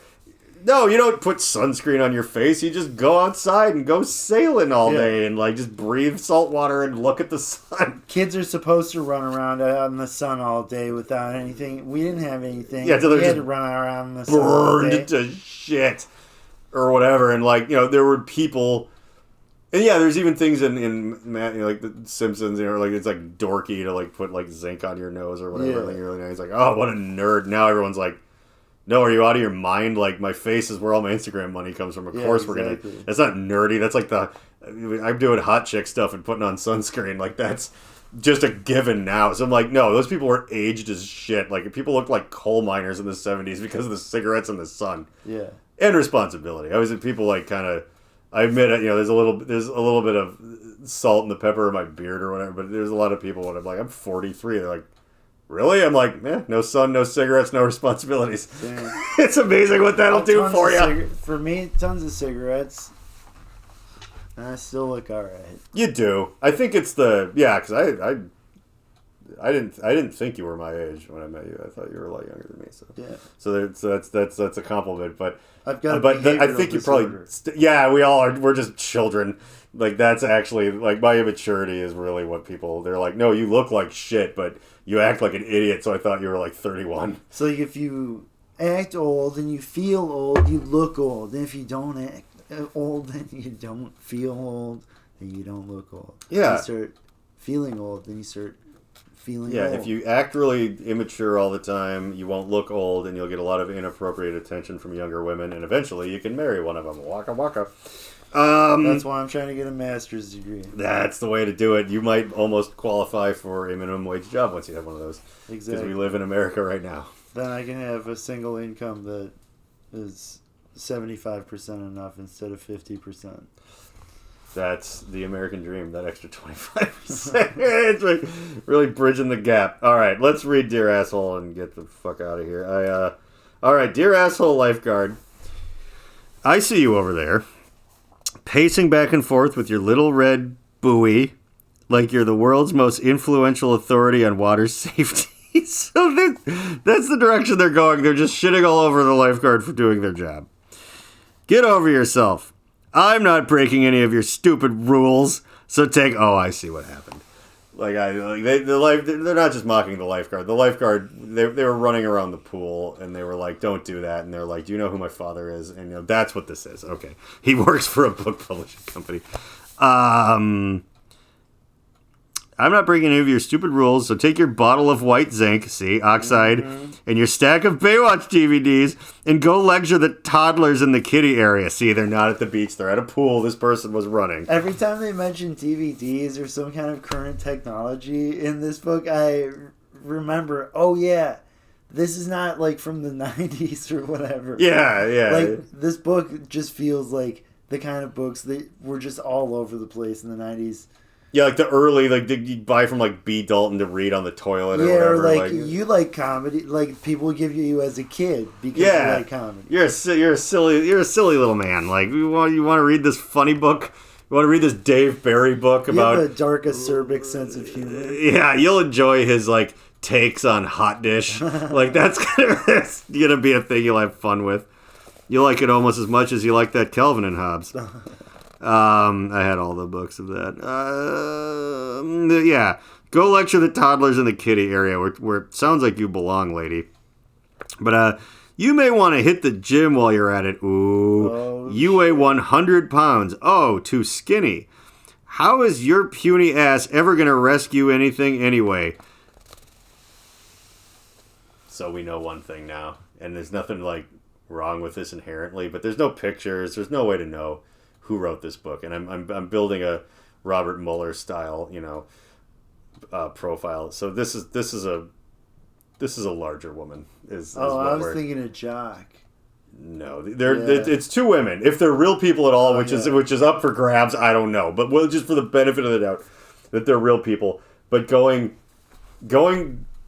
no, you don't put sunscreen on your face. You just go outside and go sailing all day and like just breathe salt water and look at the sun. Kids are supposed to run around out in the sun all day without anything. We didn't have anything. Yeah, so we they're had just to run around in the sun all day. burned to shit or whatever. And like, there were people, and yeah, there's even things in like the Simpsons, like it's like dorky to like put like zinc on your nose or whatever. Yeah. And you're like, it's like, oh, what a nerd. Now everyone's like, no, are you out of your mind? Like, my face is where all my Instagram money comes from. Of course we're going to... That's not nerdy. That's like I'm doing hot chick stuff and putting on sunscreen. Like, that's just a given now. So I'm like, no, those people were aged as shit. Like, people looked like coal miners in the 70s because of the cigarettes and the sun. Yeah. And responsibility. I was people like kind of... I admit it, there's a little bit of salt and the pepper in my beard or whatever, but there's a lot of people when I'm like, I'm 43. They're like, really? I'm like, no sun, no cigarettes, no responsibilities. It's amazing what that'll do for you. For me, tons of cigarettes. And I still look all right. You do. I think it's because I didn't think you were my age when I met you. I thought you were a lot younger than me. So yeah. So that's a compliment. But I've got I think you probably we all are. We're just children. Like that's actually like my immaturity is really what they're like. No, you look like shit, but you act like an idiot. So I thought you were like 31. So like if you act old and you feel old, you look old. And if you don't act old and you don't feel old, then you don't look old. Yeah. If you start feeling old, then you start feeling old. If you act really immature all the time, you won't look old, and you'll get a lot of inappropriate attention from younger women, and eventually you can marry one of them. Waka waka. That's why I'm trying to get a master's degree. That's the way to do it. You might almost qualify for a minimum wage job once you have one of those. Exactly. Because we live in America right now. Then I can have a single income that is 75% enough instead of 50%. That's the American dream, that extra 25%. It's like really bridging the gap. All right, let's read Dear Asshole and get the fuck out of here. All right, Dear Asshole Lifeguard. I see you over there, pacing back and forth with your little red buoy like you're the world's most influential authority on water safety. So that's the direction they're going. They're just shitting all over the lifeguard for doing their job. Get over yourself. I'm not breaking any of your stupid rules. So take... Oh, I see what happened. They're not just mocking the lifeguard. The lifeguard, they were running around the pool, and they were like, don't do that. And they're like, do you know who my father is? And that's what this is. Okay. He works for a book publishing company. I'm not breaking any of your stupid rules, so take your bottle of white zinc, see, oxide, and your stack of Baywatch DVDs, and go lecture the toddlers in the kiddie area. See, they're not at the beach, they're at a pool. This person was running. Every time they mention DVDs or some kind of current technology in this book, I remember, oh yeah, this is not like from the 90s or whatever. Yeah. Like, this book just feels like the kind of books that were just all over the place in the 90s. Yeah, like the early, like you buy from like B. Dalton to read on the toilet or whatever. Yeah, or like you like comedy, like people give you as a kid because you like comedy. You're a silly little man. Like you want to read this funny book? You want to read this Dave Barry book about? You have a dark acerbic sense of humor. Yeah, you'll enjoy his like takes on Hot Dish. Like that's gonna be a thing you'll have fun with. You'll like it almost as much as you like that Calvin and Hobbes. I had all the books of that. Yeah. Go lecture the toddlers in the kiddie area where it sounds like you belong, lady. But you may want to hit the gym while you're at it. Ooh. You weigh 100 pounds. Oh, too skinny. How is your puny ass ever going to rescue anything anyway? So we know one thing now. And there's nothing like wrong with this inherently. But there's no pictures. There's no way to know who wrote this book, and I'm building a Robert Mueller style, profile. So this is a larger woman. I was thinking a jock. No, it's two women. If they're real people at all, which is up for grabs, I don't know. But just for the benefit of the doubt, that they're real people. But going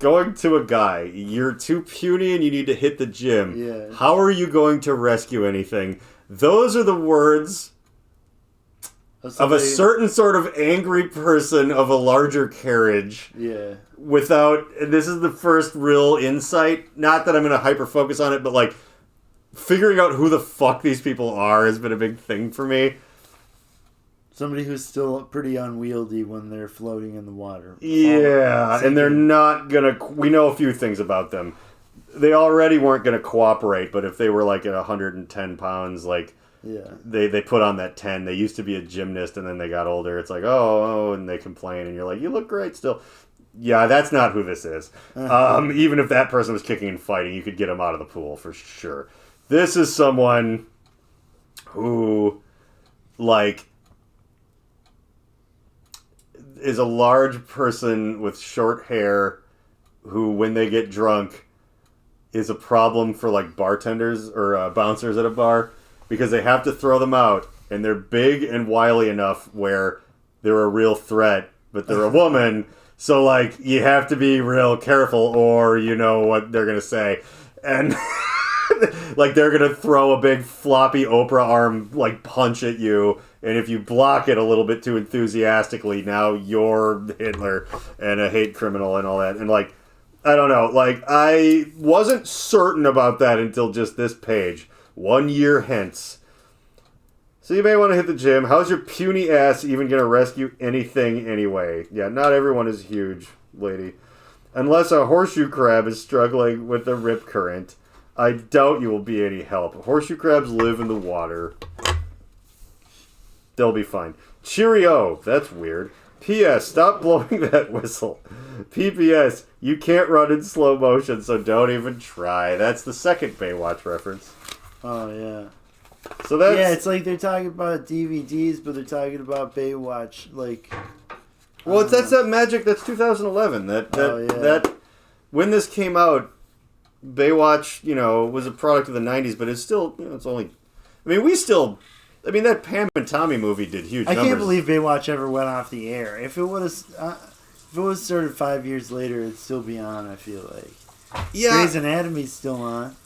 to a guy, you're too puny and you need to hit the gym. Yeah. How are you going to rescue anything? Those are the words of a certain sort of angry person of a larger carriage. Yeah. And this is the first real insight. Not that I'm going to hyper focus on it, but like figuring out who the fuck these people are has been a big thing for me. Somebody who's still pretty unwieldy when they're floating in the water. Yeah, and they're not going to... We know a few things about them. They already weren't going to cooperate, but if they were like at 110 pounds, like... Yeah. They put on that 10. They used to be a gymnast, and then they got older. It's like, oh, and they complain, and you're like, you look great still. Yeah, that's not who this is. Even if that person was kicking and fighting, you could get him out of the pool for sure. This is someone who, like, is a large person with short hair who, when they get drunk, is a problem for, like, bartenders or bouncers at a bar. Because they have to throw them out, and they're big and wily enough where they're a real threat, but they're a woman, so, like, you have to be real careful, or you know what they're going to say. And, like, they're going to throw a big floppy Oprah arm, like, punch at you, and if you block it a little bit too enthusiastically, now you're Hitler and a hate criminal and all that. And, like, I don't know, like, I wasn't certain about that until just this page. 1 year hence. So you may want to hit the gym. How's your puny ass even going to rescue anything anyway? Yeah, not everyone is huge, lady. Unless a horseshoe crab is struggling with the rip current, I doubt you will be any help. Horseshoe crabs live in the water. They'll be fine. Cheerio. That's weird. P.S. Stop blowing that whistle. P.P.S. You can't run in slow motion, so don't even try. That's the second Baywatch reference. Oh, yeah. So that's... Yeah, it's like they're talking about DVDs, but they're talking about Baywatch, like... Well, that's that magic, that's 2011. That when this came out, Baywatch, was a product of the 90s, but it's still, it's only... that Pam and Tommy movie did huge numbers. I can't believe Baywatch ever went off the air. If it was started 5 years later, it'd still be on, I feel like. Yeah. Grey's Anatomy's still on.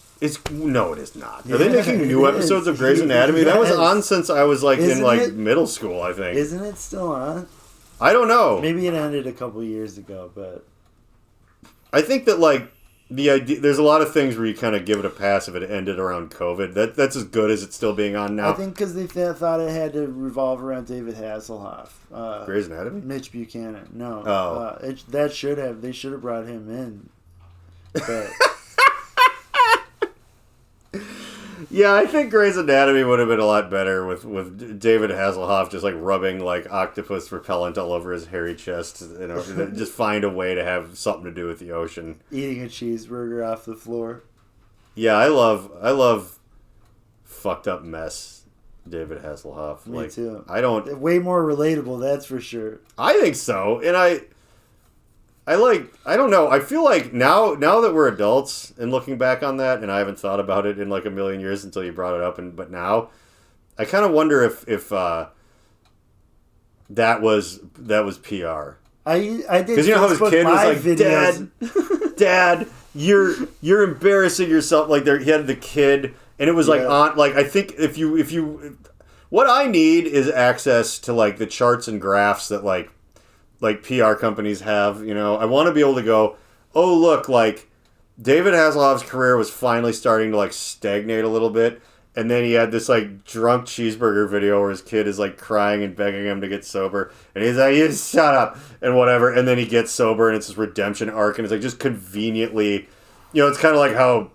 No, it is not. Are they making new episodes of Grey's Anatomy? That was on since I was in middle school, I think. Isn't it still on? I don't know. Maybe it ended a couple years ago, but I think that the idea, there's a lot of things where you kind of give it a pass if it ended around COVID. That's as good as it's still being on now. I think because they thought it had to revolve around David Hasselhoff. Grey's Anatomy? Mitch Buchanan. No. Oh. They should have brought him in. But... Yeah, I think Grey's Anatomy would have been a lot better with David Hasselhoff just like rubbing like octopus repellent all over his hairy chest. Just find a way to have something to do with the ocean. Eating a cheeseburger off the floor. Yeah, I love fucked up mess, David Hasselhoff. Me too. I don't. Way more relatable, that's for sure. I think so, and I don't know. I feel like now that we're adults and looking back on that, and I haven't thought about it in like a million years until you brought it up, but now I kind of wonder if that was PR. I did because you know how his kid was like, videos. Dad, you're embarrassing yourself. Like he had the kid, and it was like on like I think if you what I need is access to like the charts and graphs that like PR companies have, I want to be able to go, oh, look, like, David Hasselhoff's career was finally starting to, like, stagnate a little bit, and then he had this, like, drunk cheeseburger video where his kid is, like, crying and begging him to get sober, and he's like, you shut up, and whatever, and then he gets sober, and it's this redemption arc, and it's, like, just conveniently, it's kind of like how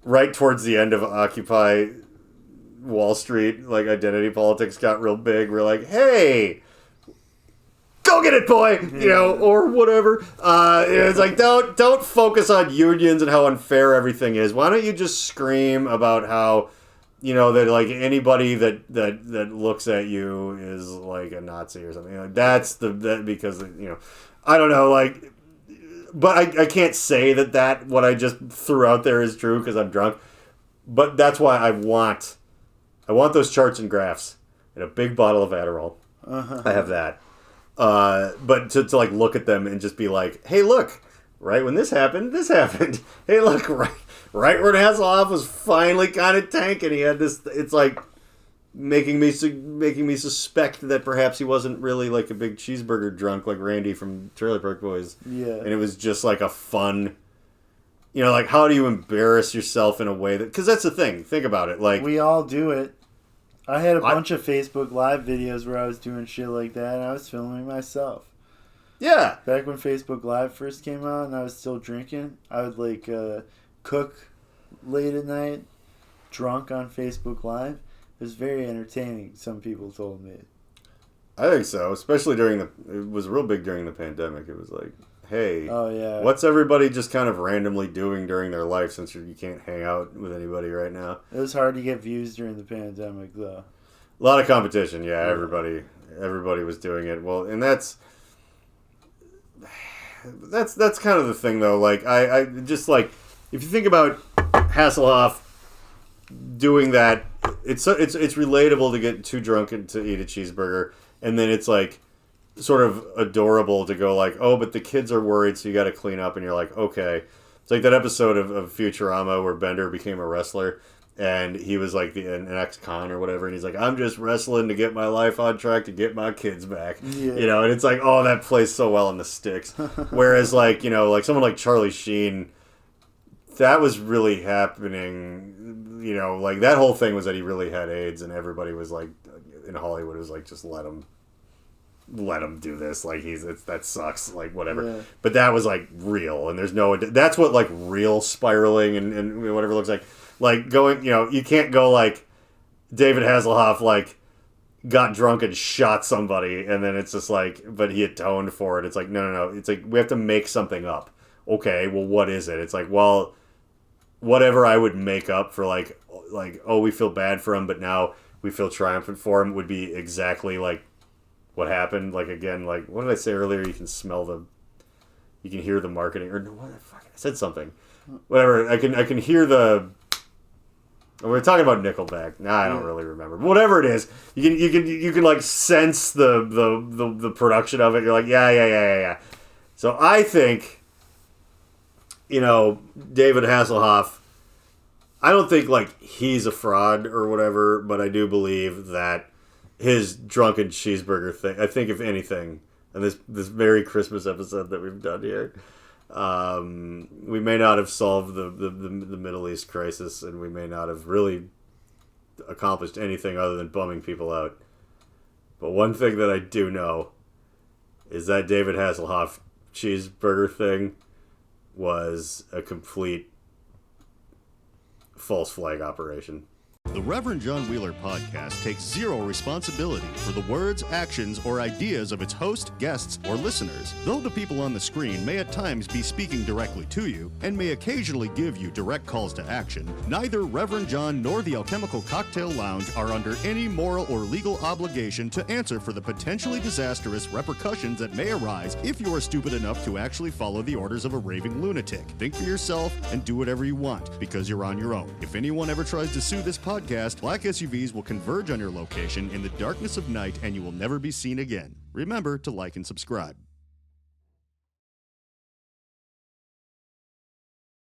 right towards the end of Occupy Wall Street, like, identity politics got real big, we're like, hey... Go get it, boy! Or whatever. It's like, don't focus on unions and how unfair everything is. Why don't you just scream about how, that like anybody that looks at you is like a Nazi or something. Like that's because I don't know, like, but I can't say that what I just threw out there is true because I'm drunk. But that's why I want those charts and graphs and a big bottle of Adderall. Uh-huh. I have that. But to like look at them and just be like, hey, look, right when this happened. Hey, look, right when Hasselhoff was finally kind of tanking, he had this. It's like making me suspect that perhaps he wasn't really like a big cheeseburger drunk like Randy from Trailer Park Boys. Yeah, and it was just like a fun. Like how do you embarrass yourself in a way that? Because that's the thing. Think about it. Like we all do it. I had a bunch of Facebook Live videos where I was doing shit like that, and I was filming myself. Yeah. Back when Facebook Live first came out and I was still drinking, I would, like, cook late at night, drunk on Facebook Live. It was very entertaining, some people told me. I think so, especially it was real big during the pandemic. It was like, hey, oh yeah, what's everybody just kind of randomly doing during their life since you can't hang out with anybody right now? It was hard to get views during the pandemic, though. A lot of competition, yeah. Everybody was doing it. Well, and that's kind of the thing, though. Like I just like if you think about Hasselhoff doing that, it's relatable to get too drunk and to eat a cheeseburger, and then it's like sort of adorable to go like, oh, but the kids are worried, so you got to clean up, and you're like, okay. It's like that episode of Futurama where Bender became a wrestler, and he was like an ex-con or whatever, and he's like, I'm just wrestling to get my life on track to get my kids back. Yeah. And it's like, oh, that plays so well in the sticks. Whereas like, like someone like Charlie Sheen, that was really happening, like that whole thing was that he really had AIDS, and everybody was like, in Hollywood was like, just let him do this, like that sucks, like whatever. Yeah. But that was like real, and there's that's what like real spiraling and whatever looks like going, you can't go like David Hasselhoff like got drunk and shot somebody and then it's just like, but he atoned for it. It's like no, it's like we have to make something up. Okay, well, what is it? It's like, well, whatever I would make up for like oh, we feel bad for him but now we feel triumphant for him would be exactly like what happened. Like again, like what did I say earlier? You can hear the marketing, or what the fuck? I said something. Whatever. I can hear the. We're talking about Nickelback. Nah, I don't really remember. But whatever it is, you can like sense the production of it. You're like, yeah. So I think, David Hasselhoff. I don't think like he's a fraud or whatever, but I do believe that his drunken cheeseburger thing, I think if anything, and this Merry Christmas episode that we've done here, We may not have solved the Middle East crisis, and we may not have really accomplished anything other than bumming people out. But one thing that I do know is that David Hasselhoff cheeseburger thing was a complete false flag operation. The Reverend John Wheeler podcast takes zero responsibility for the words, actions, or ideas of its host, guests, or listeners. Though the people on the screen may at times be speaking directly to you and may occasionally give you direct calls to action, neither Reverend John nor the Alchemical Cocktail Lounge are under any moral or legal obligation to answer for the potentially disastrous repercussions that may arise if you are stupid enough to actually follow the orders of a raving lunatic. Think for yourself and do whatever you want, because you're on your own. If anyone ever tries to sue this podcast, black SUVs will converge on your location in the darkness of night and you will never be seen again. Remember to like and subscribe.